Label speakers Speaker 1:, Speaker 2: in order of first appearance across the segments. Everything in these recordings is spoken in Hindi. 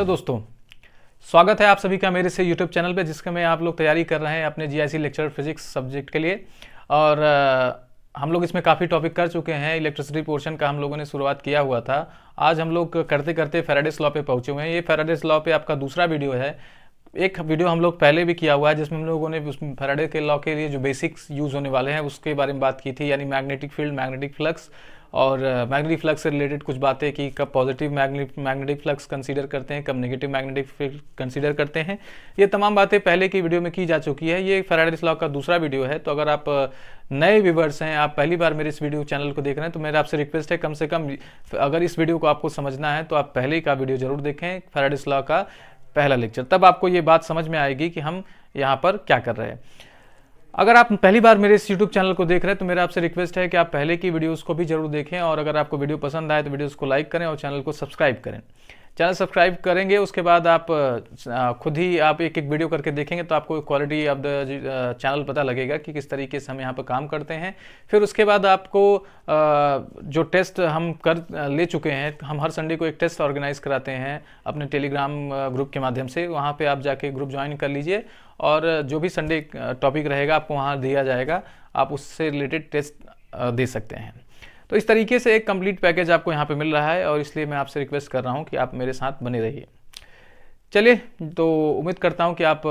Speaker 1: हेलो दोस्तों, स्वागत है आप सभी का मेरे से यूट्यूब चैनल पे, जिसका मैं आप लोग तैयारी कर रहे हैं अपने जीआईसी लेक्चर फिजिक्स सब्जेक्ट के लिए। और हम लोग इसमें काफ़ी टॉपिक कर चुके हैं। इलेक्ट्रिसिटी पोर्शन का हम लोगों ने शुरुआत किया हुआ था। आज हम लोग करते करते फैराडेस लॉ पे पहुंचे हुए हैं। ये फैराडेस लॉ पे आपका दूसरा वीडियो है। एक वीडियो हम लोग पहले भी किया हुआ है जिसमें हम लोगों ने फैराडे के लॉ के लिए जो बेसिक्स यूज़ होने वाले हैं उसके बारे में बात की थी, यानी मैग्नेटिक फील्ड, मैग्नेटिक फ्लक्स और मैग्नेटिक फ्लक्स से रिलेटेड कुछ बातें कि कब पॉजिटिव मैग्नेटिक फ्लक्स कंसीडर करते हैं, कब नेगेटिव मैग्नेटिक फील्ड कंसीडर करते हैं। ये तमाम बातें पहले की वीडियो में की जा चुकी है। ये फैराडेस लॉ का दूसरा वीडियो है। तो अगर आप नए व्यूवर्स हैं, आप पहली बार मेरे इस वीडियो चैनल को देख रहे हैं, तो मेरा आपसे रिक्वेस्ट है कम से कम अगर इस वीडियो को आपको समझना है तो आप पहले का वीडियो जरूर देखें, फैराडेस लॉ का पहला लेक्चर। तब आपको ये बात समझ में आएगी कि हम यहाँ पर क्या कर रहे हैं। अगर आप पहली बार मेरे इस YouTube चैनल को देख रहे हैं तो मेरा आपसे रिक्वेस्ट है कि आप पहले की वीडियोस को भी जरूर देखें, और अगर आपको वीडियो पसंद आए तो वीडियोस को लाइक करें और चैनल को सब्सक्राइब करें। चैनल सब्सक्राइब करेंगे, उसके बाद आप खुद ही आप एक एक वीडियो करके देखेंगे तो आपको क्वालिटी ऑफ द चैनल पता लगेगा कि किस तरीके से हम यहाँ पर काम करते हैं। फिर उसके बाद आपको जो टेस्ट हम कर ले चुके हैं, हम हर संडे को एक टेस्ट ऑर्गेनाइज कराते हैं अपने टेलीग्राम ग्रुप के माध्यम से। वहाँ पे आप जाके ग्रुप ज्वाइन कर लीजिए और जो भी संडे टॉपिक रहेगा आपको वहाँ दिया जाएगा, आप उससे रिलेटेड टेस्ट दे सकते हैं। तो इस तरीके से एक कंप्लीट पैकेज आपको यहाँ पे मिल रहा है, और इसलिए मैं आपसे रिक्वेस्ट कर रहा हूँ कि आप मेरे साथ बने रहिए। चलिए, तो उम्मीद करता हूँ कि आप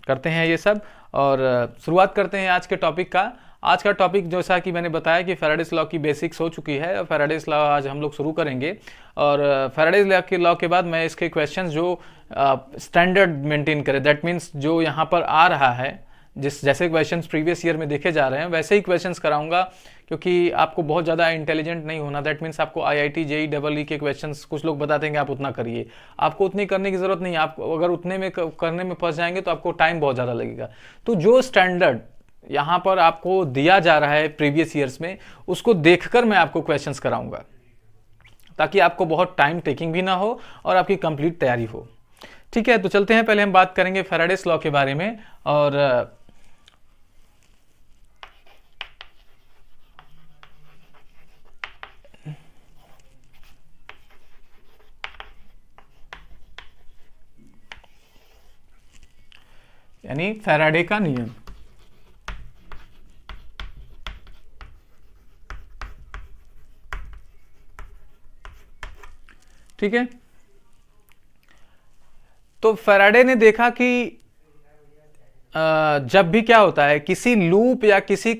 Speaker 1: करते हैं ये सब, और शुरुआत करते हैं आज के टॉपिक का। आज का टॉपिक जैसा कि मैंने बताया कि फैराडेस लॉ की बेसिक्स हो चुकी है। फैराडेस लॉ आज हम लोग शुरू करेंगे, और फैराडेस लॉ के बाद मैं इसके क्वेश्चन जो स्टैंडर्ड मेंटेन करे, दैट मीन्स जो यहाँ पर आ रहा है, जैसे क्वेश्चंस प्रीवियस ईयर में देखे जा रहे हैं वैसे ही क्वेश्चंस कराऊंगा, क्योंकि आपको बहुत ज़्यादा इंटेलिजेंट नहीं होना। दैट मीन्स आपको आईआईटी जेईई डबल ई के क्वेश्चंस कुछ लोग बताते हैं कि आप उतना करिए, आपको उतनी करने की ज़रूरत नहीं है। आप अगर उतने में करने में फंस जाएंगे तो आपको टाइम बहुत ज़्यादा लगेगा। तो जो स्टैंडर्ड यहाँ पर आपको दिया जा रहा है प्रीवियस ईयर्स में, उसको देखकर मैं आपको क्वेश्चंस कराऊंगा, ताकि आपको बहुत टाइम टेकिंग भी ना हो और आपकी कंप्लीट तैयारी हो। ठीक है, तो चलते हैं। पहले हम बात करेंगे फैराडेस लॉ के बारे में, और यानी फैराडे का नियम। ठीक है, तो फैराडे ने देखा कि जब भी क्या होता है, किसी लूप या किसी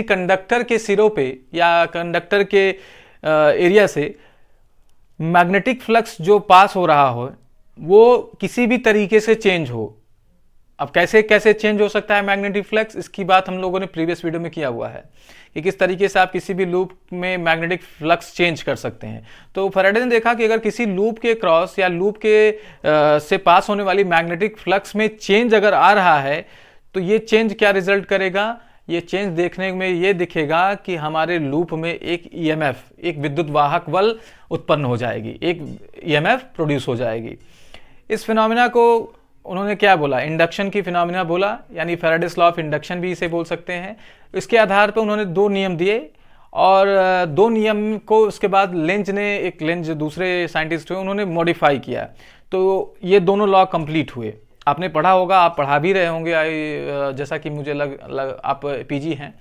Speaker 1: कंडक्टर के सिरों पे या कंडक्टर के एरिया से मैग्नेटिक फ्लक्स जो पास हो रहा हो वो किसी भी तरीके से चेंज हो। अब कैसे कैसे चेंज हो सकता है मैग्नेटिक फ्लक्स, इसकी बात हम लोगों ने प्रीवियस वीडियो में किया हुआ है कि किस तरीके से आप किसी भी लूप में मैग्नेटिक फ्लक्स चेंज कर सकते हैं। तो फैराडे ने देखा कि अगर किसी लूप के क्रॉस या लूप के से पास होने वाली मैग्नेटिक फ्लक्स में चेंज अगर आ रहा है तो ये चेंज क्या रिजल्ट करेगा। ये चेंज देखने में ये दिखेगा कि हमारे लूप में एक ईएमएफ, एक विद्युत वाहक बल उत्पन्न हो जाएगी, एक ईएमएफ प्रोड्यूस हो जाएगी। इस फिनोमिना को उन्होंने क्या बोला, इंडक्शन की फिनोमिना बोला, यानी फैराडेस लॉ ऑफ इंडक्शन भी इसे बोल सकते हैं। इसके आधार पर उन्होंने दो नियम दिए, और दो नियम को उसके बाद लेंज दूसरे साइंटिस्ट हुए, उन्होंने मॉडिफाई किया। तो ये दोनों लॉ कंप्लीट हुए। आपने पढ़ा होगा, आप पढ़ा भी रहे होंगे, जैसा कि मुझे आप पीजी हैं,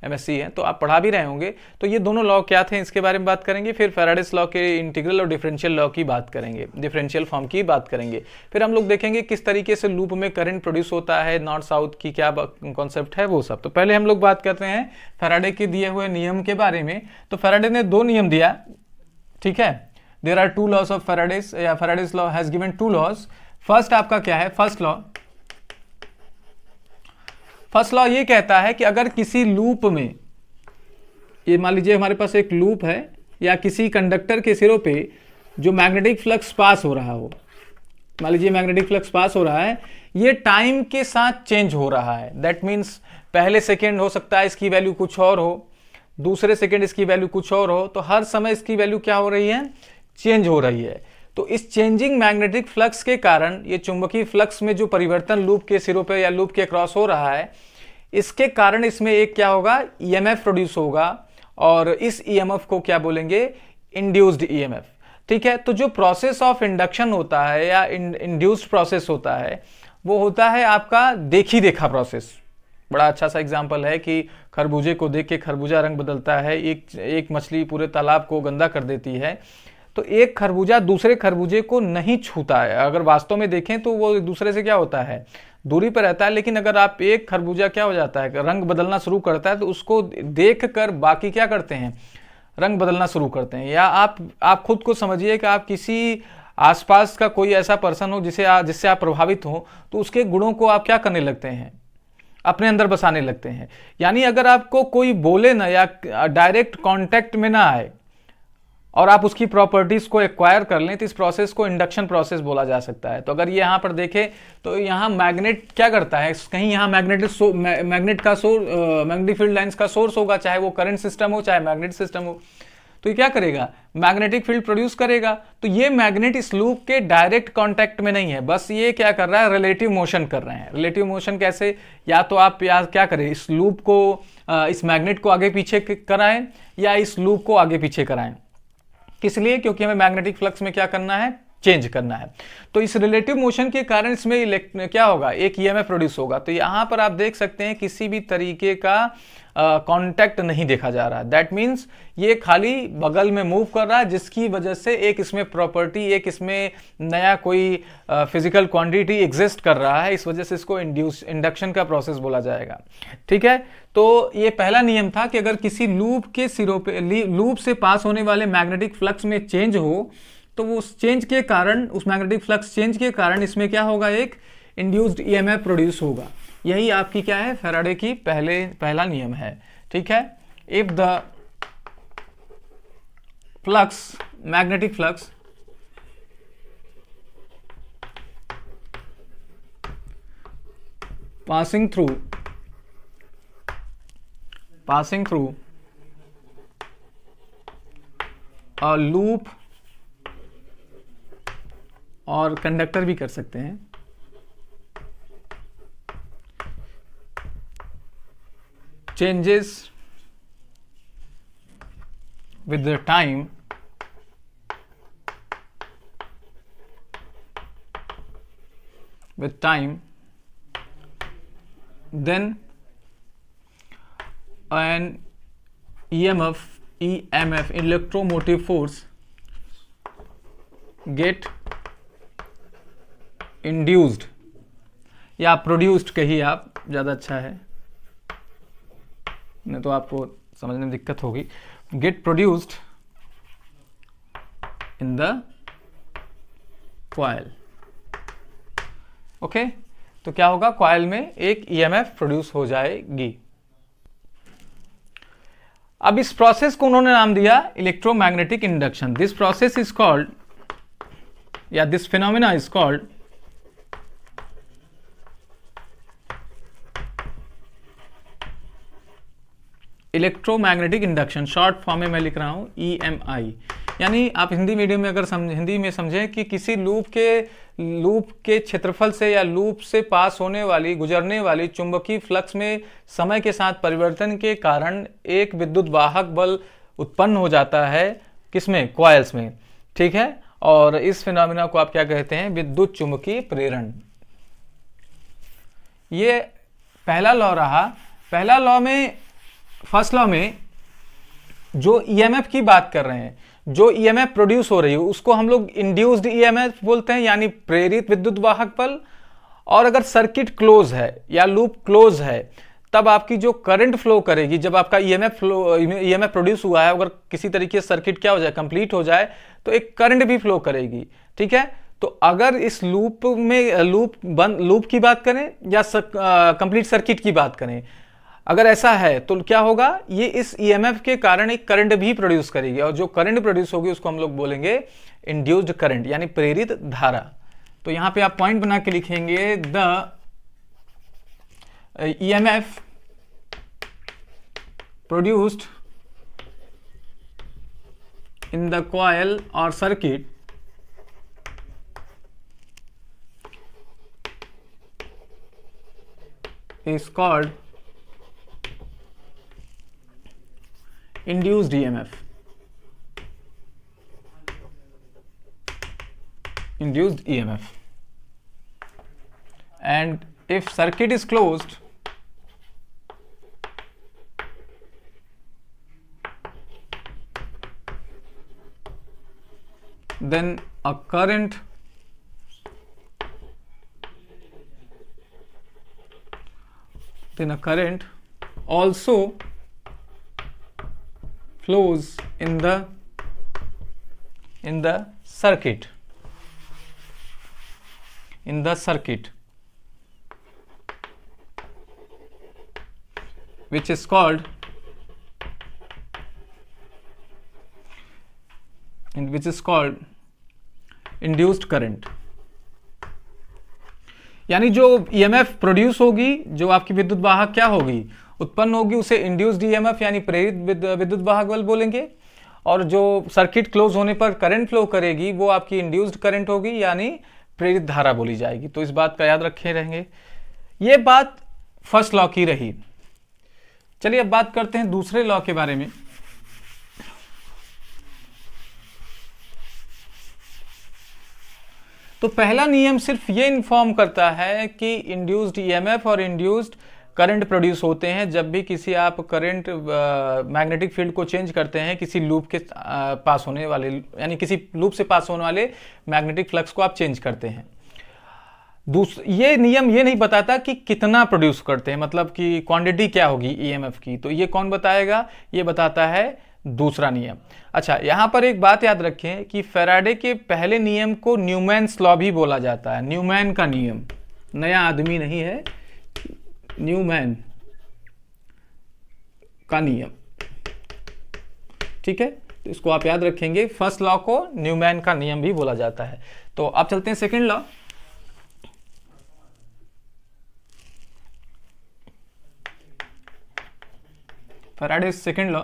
Speaker 1: एमएससी हैं, तो आप पढ़ा भी रहे होंगे। तो ये दोनों लॉ क्या थे इसके बारे में बात करेंगे। फिर फैराडेस लॉ के इंटीग्रल और डिफरेंशियल लॉ की बात करेंगे, डिफरेंशियल फॉर्म की बात करेंगे। फिर हम लोग देखेंगे किस तरीके से लूप में करंट प्रोड्यूस होता है, नॉर्थ साउथ की क्या कॉन्सेप्ट है, वो सब। तो पहले हम लोग बात करते हैं फैराडे के दिए हुए नियम के बारे में। तो फैराडे ने दो नियम दिया। ठीक है, there are two laws of Faraday's, या Faraday's law has given two laws. First आपका क्या है, फर्स्ट लॉ ये कहता है कि अगर किसी लूप में, ये मान लीजिए हमारे पास एक लूप है, या किसी कंडक्टर के सिरों पे जो मैग्नेटिक फ्लक्स पास हो रहा हो, मान लीजिए मैग्नेटिक फ्लक्स पास हो रहा है, ये टाइम के साथ चेंज हो रहा है। दैट मीन्स पहले सेकेंड हो सकता है इसकी वैल्यू कुछ और हो, दूसरे सेकेंड इसकी वैल्यू कुछ और हो, तो हर समय इसकी वैल्यू क्या हो रही है, चेंज हो रही है। तो इस चेंजिंग मैग्नेटिक फ्लक्स के कारण ये चुंबकीय फ्लक्स में जो परिवर्तन लूप के सिरों पे या लूप के क्रॉस हो रहा है, इसके कारण इसमें एक क्या होगा, ईएमएफ प्रोड्यूस होगा, और इस ईएमएफ को क्या बोलेंगे, इंड्यूस्ड ईएमएफ। ठीक है। तो जो प्रोसेस ऑफ इंडक्शन होता है या इंड्यूस्ड प्रोसेस होता है वो होता है आपका देखी देखा प्रोसेस। बड़ा अच्छा सा एग्जांपल है कि खरबूजे को देख के खरबूजा रंग बदलता है, एक मछली पूरे तालाब को गंदा कर देती है। तो एक खरबूजा दूसरे खरबूजे को नहीं छूता है, अगर वास्तव में देखें तो वो एक दूसरे से क्या होता है, दूरी पर रहता है। लेकिन अगर आप एक खरबूजा क्या हो जाता है, रंग बदलना शुरू करता है, तो उसको देख कर बाकी क्या करते हैं, रंग बदलना शुरू करते हैं। या आप खुद को समझिए कि आप किसी आसपास का कोई ऐसा पर्सन हो जिससे आप प्रभावित हो, तो उसके गुणों को आप क्या करने लगते हैं, अपने अंदर बसाने लगते हैं। यानी अगर आपको कोई बोले ना या डायरेक्ट कांटेक्ट में ना आए और आप उसकी प्रॉपर्टीज को एक्वायर कर लें, तो इस प्रोसेस को इंडक्शन प्रोसेस बोला जा सकता है। तो अगर ये यहाँ पर देखें तो यहाँ मैग्नेट क्या करता है, कहीं यहाँ मैग्नेट फील्ड लाइंस का सोर्स होगा, चाहे वो करंट सिस्टम हो चाहे मैग्नेट सिस्टम हो। तो ये क्या करेगा, मैग्नेटिक फील्ड प्रोड्यूस करेगा। तो ये मैग्नेट इस लूप के डायरेक्ट कांटेक्ट में नहीं है, बस ये क्या कर रहा है, रिलेटिव मोशन कर रहे हैं। रिलेटिव मोशन कैसे, या तो आप क्या करें, इस लूप को इस मैग्नेट को आगे पीछे कराएं या इस लूप को आगे पीछे कराएं। किस लिए, क्योंकि हमें मैग्नेटिक फ्लक्स में क्या करना है, चेंज करना है। तो इस रिलेटिव मोशन के कारण इसमें क्या होगा, एक ईएमएफ प्रोड्यूस होगा। तो यहां पर आप देख सकते हैं किसी भी तरीके का कांटेक्ट नहीं देखा जा रहा है। दैट मीन्स ये खाली बगल में मूव कर रहा है, जिसकी वजह से एक इसमें प्रॉपर्टी, एक इसमें नया कोई फिजिकल क्वांटिटी एग्जिस्ट कर रहा है। इस वजह से इसको इंडक्शन का प्रोसेस बोला जाएगा। ठीक है। तो ये पहला नियम था कि अगर किसी लूप के सिरों पे, लूप से पास होने वाले मैग्नेटिक फ्लक्स में चेंज हो, तो वो उस चेंज के कारण, उस मैग्नेटिक फ्लक्स चेंज के कारण इसमें क्या होगा, एक इंड्यूस्ड ईएमएफ प्रोड्यूस होगा। यही आपकी क्या है, फैराडे की पहला नियम है। ठीक है। If the flux, magnetic flux passing through a loop, और कंडक्टर भी कर सकते हैं, changes with the time, then an EMF, electromotive force, get induced, या प्रोड्यूस्ड कहिए आप, ज़्यादा अच्छा है, नहीं तो आपको समझने में दिक्कत होगी। Get produced in the coil. Okay. तो क्या होगा, कॉइल में एक ईएमएफ प्रोड्यूस हो जाएगी। अब इस प्रोसेस को उन्होंने नाम दिया electromagnetic induction. This process is called, या this phenomena is called electromagnetic induction. Short form में मैं लिख रहा हूं EMI। यानी आप हिंदी मीडियम में अगर हिंदी में समझें कि किसी लूप के क्षेत्रफल से या लूप से पास होने वाली, गुजरने वाली चुंबकीय फ्लक्स में समय के साथ परिवर्तन के कारण एक विद्युत वाहक बल उत्पन्न हो जाता है, किसमें, कॉइल्स में। ठीक है। और इस फिनोमेना को आप क्या कहते हैं, विद्युत चुंबकीय प्रेरण। ये पहला लॉ रहा। पहला लॉ में, फर्स्ट लॉ में जो ईएमएफ की बात कर रहे हैं, जो ईएमएफ प्रोड्यूस हो रही है, उसको हम लोग इंड्यूस्ड ईएमएफ बोलते हैं, यानी प्रेरित विद्युत वाहक बल। और अगर सर्किट क्लोज है या लूप क्लोज है, तब आपकी जो करंट फ्लो करेगी, जब आपका ईएमएफ प्रोड्यूस हुआ है, अगर किसी तरीके से सर्किट क्या हो जाए, कंप्लीट हो जाए, तो एक करंट भी फ्लो करेगी। ठीक है। तो अगर इस लूप में लूप की बात करें या कंप्लीट सर्किट की बात करें, अगर ऐसा है तो क्या होगा, ये इस ईएमएफ के कारण एक करंट भी प्रोड्यूस करेगी, और जो करंट प्रोड्यूस होगी उसको हम लोग बोलेंगे इंड्यूस्ड करंट, यानी प्रेरित धारा। तो यहां पे आप पॉइंट बना के लिखेंगे, the EMF produced in the coil और circuit is called induced EMF. induced EMF. And if circuit is closed, then a current also flows in the circuit, which is called induced current. यानी जो ईएमएफ प्रोड्यूस होगी, जो आपकी विद्युत वाहक क्या होगी, उत्पन्न होगी, उसे इंड्यूस्ड ईएमएफ यानी प्रेरित विद्युत वाहक बल बोलेंगे। और जो सर्किट क्लोज होने पर करंट फ्लो करेगी वो आपकी इंड्यूस्ड करंट होगी यानी प्रेरित धारा बोली जाएगी। तो इस बात का याद रखे रहेंगे। ये बात फर्स्ट लॉ की रही। चलिए अब बात करते हैं दूसरे लॉ के बारे में। तो पहला नियम सिर्फ ये इन्फॉर्म करता है कि इंड्यूस्ड ईएमएफ और इंड्यूस्ड करंट प्रोड्यूस होते हैं जब भी किसी आप करंट मैग्नेटिक फील्ड को चेंज करते हैं किसी लूप के पास होने वाले, यानी किसी लूप से पास होने वाले मैग्नेटिक फ्लक्स को आप चेंज करते हैं। ये नियम ये नहीं बताता कि कितना प्रोड्यूस करते हैं, मतलब कि क्वांटिटी क्या होगी ईएमएफ की। तो ये कौन बताएगा, ये बताता है दूसरा नियम। अच्छा, यहां पर एक बात याद रखें कि फैराडे के पहले नियम को न्यूमैन्स लॉ भी बोला जाता है। न्यूमैन का नियम, नया आदमी नहीं है, न्यूमैन का नियम, ठीक है। तो इसको आप याद रखेंगे, फर्स्ट लॉ को न्यूमैन का नियम भी बोला जाता है। तो अब चलते हैं second law. Faraday second law.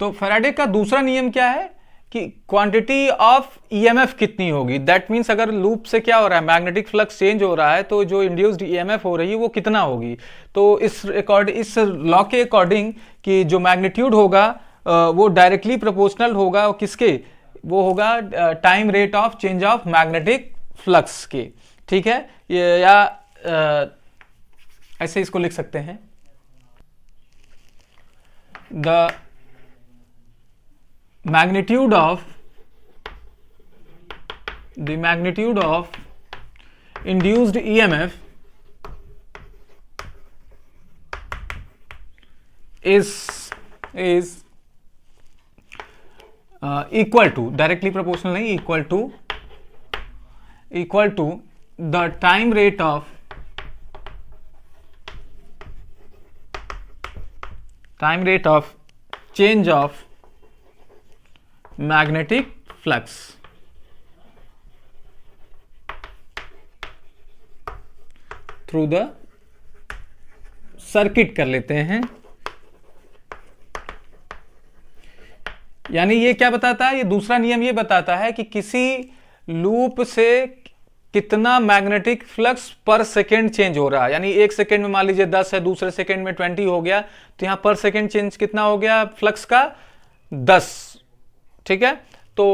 Speaker 1: तो फैराडे का दूसरा नियम क्या है कि क्वांटिटी ऑफ ईएमएफ कितनी होगी। दैट मीन्स अगर लूप से क्या हो रहा है, मैग्नेटिक फ्लक्स चेंज हो रहा है, तो जो इंड्यूस्ड ईएमएफ हो रही है वो कितना होगी। तो इस लॉ के अकॉर्डिंग कि जो मैग्नीट्यूड होगा वो डायरेक्टली प्रोपोर्शनल होगा किसके, वो होगा time rate of change of magnetic flux के, ठीक है। या ऐसे इसको लिख सकते हैं, the magnitude of induced EMF is equal to, directly proportional नहीं, equal to the time rate of change of magnetic flux. Through the circuit कर लेते हैं। यानी ये क्या बताता है, ये दूसरा नियम ये बताता है कि किसी लूप से कितना मैग्नेटिक फ्लक्स पर सेकेंड चेंज हो रहा है। यानी एक सेकेंड में मान लीजिए 10 है, दूसरे सेकेंड में 20 हो गया, तो यहां पर सेकेंड चेंज कितना हो गया फ्लक्स का, 10, ठीक है। तो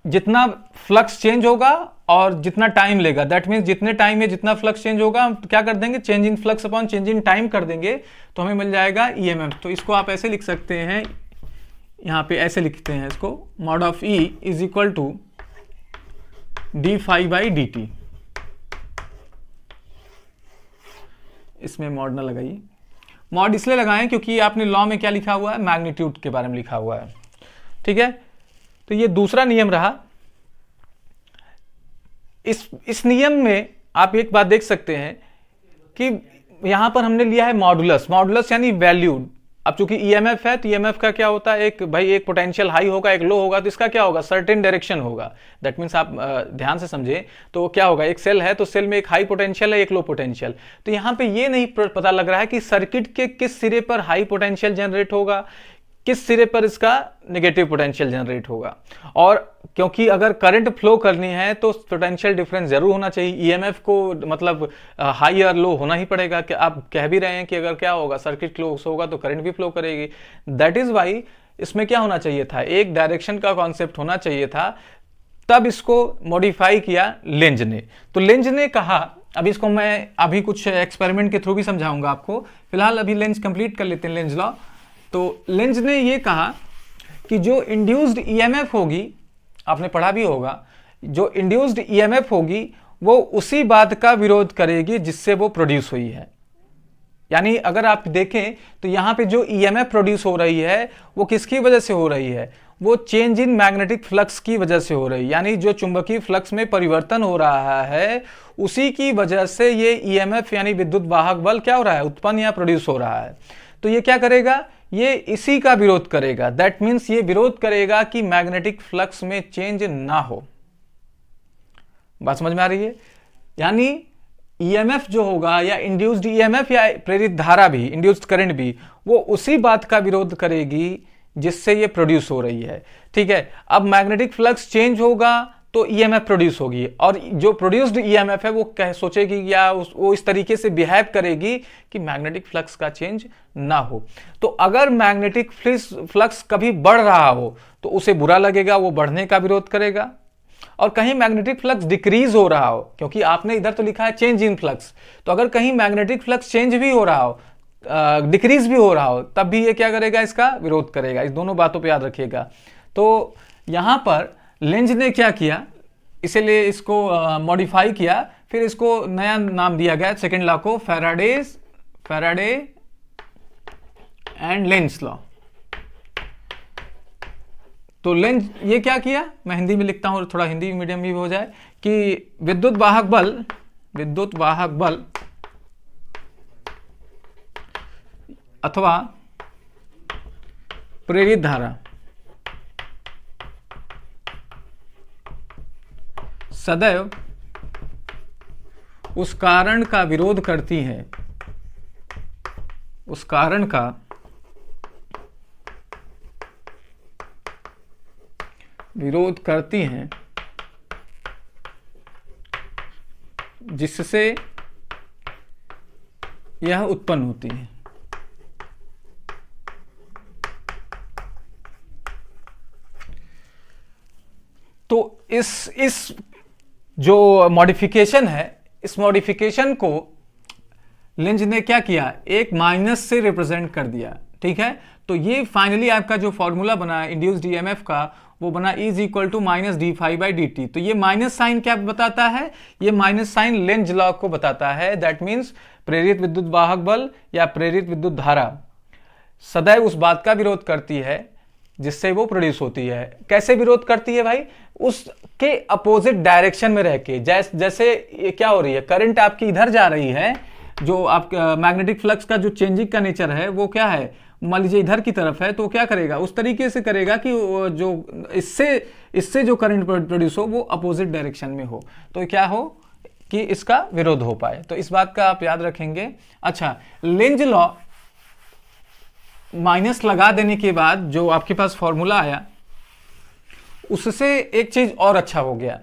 Speaker 1: जितना फ्लक्स चेंज होगा और जितना टाइम लेगा, दैट मीन्स जितने टाइम में जितना फ्लक्स चेंज होगा हम क्या कर देंगे, change in flux upon change in time कर देंगे, तो हमें मिल जाएगा ईएमएफ। तो इसको आप ऐसे लिख सकते हैं, यहां पे ऐसे लिखते हैं इसको, mod of E is equal to D phi by D T. इसमें मॉड ना लगाइए, मॉड इसलिए लगाएं क्योंकि आपने लॉ में क्या लिखा हुआ है, मैग्नीट्यूड के बारे में लिखा हुआ है, ठीक है। तो ये दूसरा नियम रहा। इस नियम में आप एक बात देख सकते हैं कि यहां पर हमने लिया है मॉडुलस यानी वैल्यू। अब चूंकि ईएमएफ है तो ईएमएफ का क्या होता है, एक पोटेंशियल हाई होगा, एक लो होगा, तो इसका क्या होगा, सर्टेन डायरेक्शन होगा। दैट मीन्स आप ध्यान से समझें तो क्या होगा, एक सेल है तो सेल में एक हाई पोटेंशियल है, एक लो पोटेंशियल। तो यहां पे ये नहीं पता लग रहा है कि सर्किट के किस सिरे पर हाई पोटेंशियल जनरेट होगा, किस सिरे पर इसका नेगेटिव पोटेंशियल जनरेट होगा। और क्योंकि अगर करंट फ्लो करनी है तो पोटेंशियल डिफरेंस जरूर होना चाहिए, ईएमएफ को मतलब हाई और लो होना ही पड़ेगा। कि आप कह भी रहे हैं कि अगर क्या होगा, सर्किट क्लोज होगा तो करंट भी फ्लो करेगी। दैट इज वाई इसमें क्या होना चाहिए था, एक डायरेक्शन का कॉन्सेप्ट होना चाहिए था, तब इसको मॉडिफाई किया लेंज ने। तो लेंज ने कहा, अभी इसको मैं अभी कुछ एक्सपेरिमेंट के थ्रू भी समझाऊंगा आपको, फिलहाल अभी लेंज कंप्लीट कर लेते हैं, लेंज लॉ। तो लेंज ने ये कहा कि जो इंड्यूस्ड ईएमएफ होगी, आपने पढ़ा भी होगा, जो इंड्यूस्ड ईएमएफ होगी वो उसी बात का विरोध करेगी जिससे वो प्रोड्यूस हुई है। यानी अगर आप देखें तो यहां पे जो ईएमएफ प्रोड्यूस हो रही है वो किसकी वजह से हो रही है, वो चेंज इन मैग्नेटिक फ्लक्स की वजह से हो रही है। यानी जो चुंबकीय फ्लक्स में परिवर्तन हो रहा है उसी की वजह से ये ईएमएफ यानी विद्युत वाहक बल क्या हो रहा है, उत्पन्न या प्रोड्यूस हो रहा है। तो ये क्या करेगा, ये इसी का विरोध करेगा। दैट मीन्स ये विरोध करेगा कि मैग्नेटिक फ्लक्स में चेंज ना हो। बात समझ में आ रही है? यानी ईएमएफ जो होगा या इंड्यूस्ड ईएमएफ या प्रेरित धारा भी, इंड्यूस्ड करंट भी, वो उसी बात का विरोध करेगी जिससे ये प्रोड्यूस हो रही है। ठीक है, अब मैग्नेटिक फ्लक्स चेंज होगा तो ईएमएफ प्रोड्यूस होगी, और जो प्रोड्यूस्ड ईएमएफ है वो कह सोचेगी या वो इस तरीके से बिहेव करेगी कि मैग्नेटिक फ्लक्स का चेंज ना हो। तो अगर मैग्नेटिक फ्लक्स कभी बढ़ रहा हो तो उसे बुरा लगेगा, वो बढ़ने का विरोध करेगा। और कहीं मैग्नेटिक फ्लक्स डिक्रीज हो रहा हो, क्योंकि आपने इधर तो लिखा है चेंज इन फ्लक्स, तो अगर कहीं मैग्नेटिक फ्लक्स चेंज भी हो रहा हो, डिक्रीज भी हो रहा हो, तब भी ये क्या करेगा, इसका विरोध करेगा। इस दोनों बातों पे याद रखिएगा। तो यहां पर लेंज ने क्या किया, इसीलिए इसको मॉडिफाई किया, फिर इसको नया नाम दिया गया सेकेंड लॉ को, फैराडे एंड लेंज लॉ। तो लेंज ये क्या किया, मैं हिंदी में लिखता हूं, थोड़ा हिंदी मीडियम भी हो जाए, कि विद्युत वाहक बल अथवा प्रेरित धारा सदैव उस कारण का विरोध करती है, उस कारण का विरोध करती हैं जिससे यह उत्पन्न होती है। तो इस जो मॉडिफिकेशन है, इस मॉडिफिकेशन को लेंज ने क्या किया, एक माइनस से रिप्रेजेंट कर दिया। ठीक है, तो ये फाइनली आपका जो फॉर्मूला बना इंड्यूस्ड ईएमएफ का, वो बना is equal to minus D phi by D T. तो ये माइनस साइन क्या बताता है, ये माइनस साइन लेंज लॉ को बताता है। दैट मीन्स प्रेरित विद्युत वाहक बल या प्रेरित विद्युत धारा सदैव उस बात का विरोध करती है जिससे वो प्रोड्यूस होती है। कैसे विरोध करती है भाई, उसके अपोजिट डायरेक्शन में रह के। जैसे ये क्या हो रही है, करंट आपकी इधर जा रही है, जो आप मैग्नेटिक फ्लक्स का जो चेंजिंग का नेचर है वो क्या है, मान लीजिए इधर की तरफ है, तो क्या करेगा, उस तरीके से करेगा कि जो इससे जो करंट प्रोड्यूस हो वो अपोजिट डायरेक्शन में हो, तो क्या हो कि इसका विरोध हो पाए। तो इस बात का आप याद रखेंगे। अच्छा, लेंज लॉ माइनस लगा देने के बाद जो आपके पास फॉर्मूला आया, उससे एक चीज और अच्छा हो गया,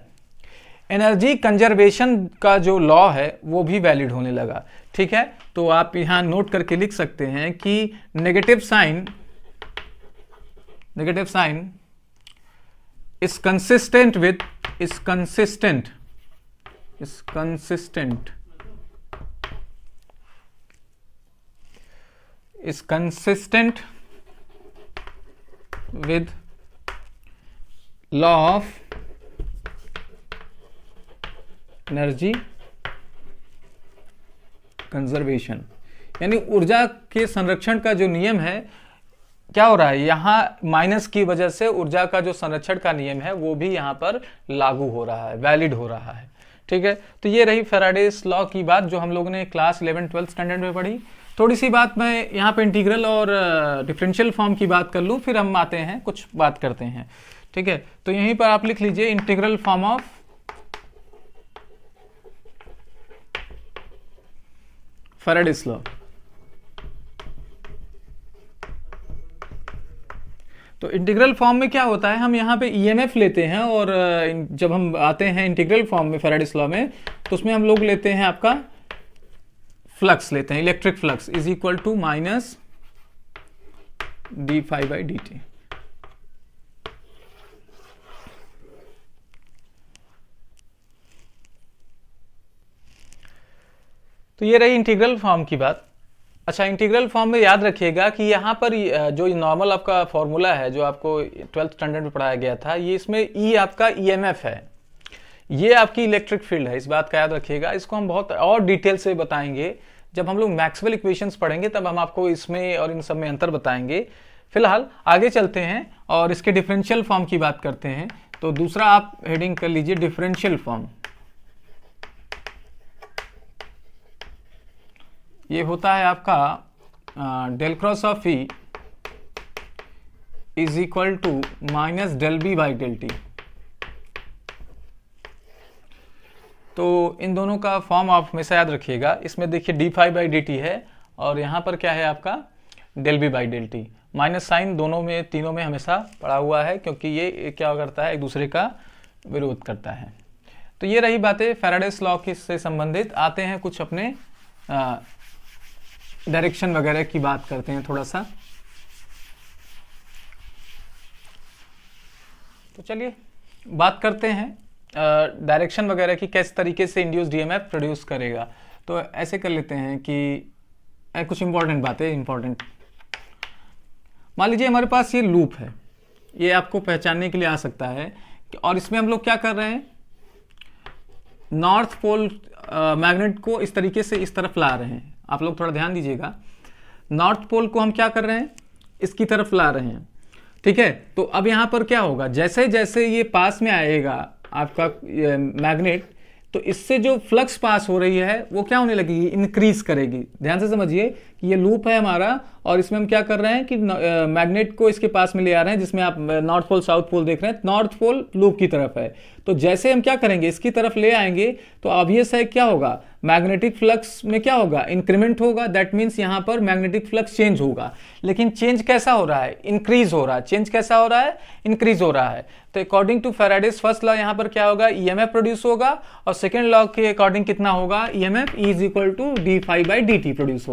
Speaker 1: एनर्जी कंजर्वेशन का जो लॉ है वो भी वैलिड होने लगा। ठीक है, तो आप यहां नोट करके लिख सकते हैं कि negative sign is consistent with is consistent with law of energy conservation। यानी ऊर्जा के संरक्षण का जो नियम है, क्या हो रहा है, यहां माइनस की वजह से ऊर्जा का जो संरक्षण का नियम है वो भी यहां पर लागू हो रहा है, वैलिड हो रहा है। ठीक है, तो ये रही फैराडेस लॉ की बात जो हम लोगों ने क्लास 11-12 स्टैंडर्ड में पढ़ी। थोड़ी सी बात मैं यहाँ पे इंटीग्रल और डिफरेंशियल फॉर्म की बात कर लूँ, फिर हम आते हैं कुछ बात करते हैं। ठीक है, तो यहीं पर आप लिख लीजिए integral form of Faraday's law. तो इंटीग्रल फॉर्म में क्या होता है, हम यहाँ पे ईएमएफ लेते हैं, और जब हम आते हैं इंटीग्रल फॉर्म में फैराडेस लॉ में, तो उसमें हम लोग लेते हैं आपका फ्लक्स लेते हैं, electric flux is equal to minus D phi by D T. तो ये रही इंटीग्रल फॉर्म की बात। अच्छा, इंटीग्रल फॉर्म में याद रखिएगा कि यहाँ पर जो नॉर्मल आपका फॉर्मूला है जो आपको 12th स्टैंडर्ड में पढ़ाया गया था, ये इसमें ई आपका ईएमएफ है, ये आपकी इलेक्ट्रिक फील्ड है, इस बात का याद रखिएगा। इसको हम बहुत और डिटेल से बताएंगे जब हम लोग मैक्सवेल इक्वेशंस पढ़ेंगे, तब हम आपको इसमें और इन सब में अंतर बताएंगे। फिलहाल आगे चलते हैं और इसके डिफरेंशियल फॉर्म की बात करते हैं। तो दूसरा आप हेडिंग कर लीजिए डिफरेंशियल फॉर्म। ये होता है आपका del cross of E is equal to minus del B by del T. तो इन दोनों का फॉर्म आप हमेशा याद रखिएगा। इसमें देखिए D phi by D T है और यहाँ पर क्या है आपका del B by del T. Minus sign दोनों में, तीनों में हमेशा पड़ा हुआ है, क्योंकि ये क्या करता है, एक दूसरे का विरोध करता है। तो ये रही बातें फैराडेस लॉ से संबंधित। आते हैं कुछ अपने डायरेक्शन वगैरह की बात करते हैं थोड़ा सा। तो चलिए बात करते हैं डायरेक्शन वगैरह की, किस तरीके से इंड्यूस्ड ईएमएफ प्रोड्यूस करेगा। तो ऐसे कर लेते हैं कि कुछ इंपॉर्टेंट बातें, इंपॉर्टेंट मान लीजिए हमारे पास ये लूप है, ये आपको पहचानने के लिए आ सकता है। और इसमें हम लोग क्या कर रहे हैं, नॉर्थ पोल मैग्नेट को इस तरीके से इस तरफ ला रहे हैं। आप लोग थोड़ा ध्यान दीजिएगा, नॉर्थ पोल को हम क्या कर रहे हैं, इसकी तरफ ला रहे हैं, ठीक है। तो अब यहाँ पर क्या होगा, जैसे जैसे ये पास में आएगा आपका मैग्नेट, तो इससे जो फ्लक्स पास हो रही है वो क्या होने लगेगी, इंक्रीज करेगी। ध्यान से समझिए कि ये लूप है हमारा और इसमें हम क्या कर रहे हैं कि मैग्नेट को इसके पास में ले आ रहे हैं, जिसमें आप नॉर्थ पोल साउथ पोल देख रहे हैं। नॉर्थ पोल लूप की तरफ है, तो जैसे हम क्या करेंगे, इसकी तरफ ले आएंगे, तो ऑब्वियस है क्या होगा, मैग्नेटिक फ्लक्स में क्या होगा, इंक्रीमेंट होगा। दैट मीन्स यहाँ पर मैग्नेटिक फ्लक्स चेंज होगा, लेकिन चेंज कैसा हो रहा है, इंक्रीज हो रहा है। चेंज कैसा हो रहा है, इंक्रीज हो रहा है। तो according to Faraday's first law यहाँ पर क्या होगा, ईएमएफ प्रोड्यूस होगा, और सेकेंड लॉ के अकॉर्डिंग कितना होगा, EMF is equal to D phi by D T produce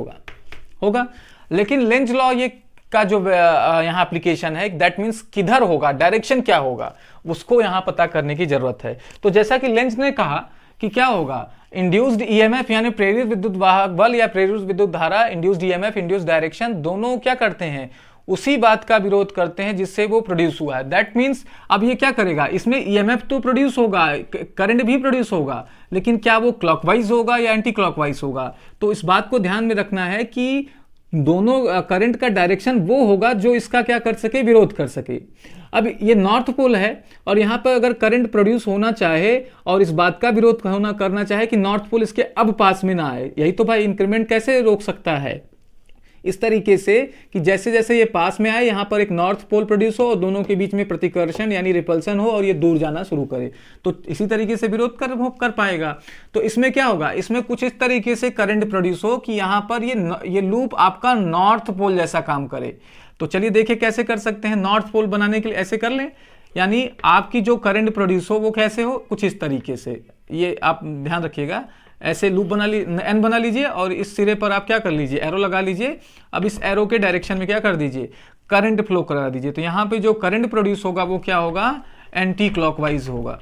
Speaker 1: होगा। लेकिन लेंज लॉ ये का जो यहाँ एप्लीकेशन है, दैट मीन्स किधर होगा, डायरेक्शन क्या होगा, उसको यहाँ पता करने की जरूरत है। तो जैसा कि लेंज ने कहा कि क्या होगा, इंड्यूस्ड ईएमएफ यानी प्रेरित विद्युत वाहक बल या प्रेरित विद्युत धारा, इंड्यूस्ड ईएमएफ, इंड्यूस्ड डायरेक्शन, दोनों क्या करते हैं, उसी बात का विरोध करते हैं जिससे वो प्रोड्यूस हुआ है। दैट मीन्स अब ये क्या करेगा, इसमें ईएमएफ तो प्रोड्यूस होगा, करंट भी प्रोड्यूस होगा, लेकिन क्या वो क्लॉकवाइज होगा या एंटी क्लॉकवाइज होगा। तो इस बात को ध्यान में रखना है कि दोनों करंट का डायरेक्शन वो होगा जो इसका क्या कर सके, विरोध कर सके। अब ये नॉर्थ पोल है और यहाँ पर अगर करंट प्रोड्यूस होना चाहे और इस बात का विरोध करना चाहे कि नॉर्थ पोल इसके अब पास में ना आए, यही तो भाई इंक्रीमेंट कैसे रोक सकता है, इस तरीके से कि जैसे जैसे ये पास में आए, यहाँ पर एक नॉर्थ पोल प्रोड्यूस हो और दोनों के बीच में प्रतिकर्षण यानी रिपल्सन हो और ये दूर जाना शुरू करे, तो इसी तरीके से विरोध कर पाएगा। तो इसमें क्या होगा, इसमें कुछ इस तरीके से करंट प्रोड्यूस हो कि यहाँ पर ये लूप आपका नॉर्थ पोल जैसा काम करे। तो चलिए देखिए कैसे कर सकते हैं। नॉर्थ पोल बनाने के लिए ऐसे कर लें, यानी आपकी जो करंट प्रोड्यूस हो वो कैसे हो, कुछ इस तरीके से। ये आप ध्यान रखिएगा, ऐसे लूप एन बना लीजिए और इस सिरे पर आप क्या कर लीजिए, एरो लगा लीजिए। अब इस एरो के डायरेक्शन में क्या कर दीजिए, करंट फ्लो करा दीजिए। तो यहाँ पे जो करंट प्रोड्यूस होगा वो क्या होगा, एंटी क्लॉकवाइज होगा,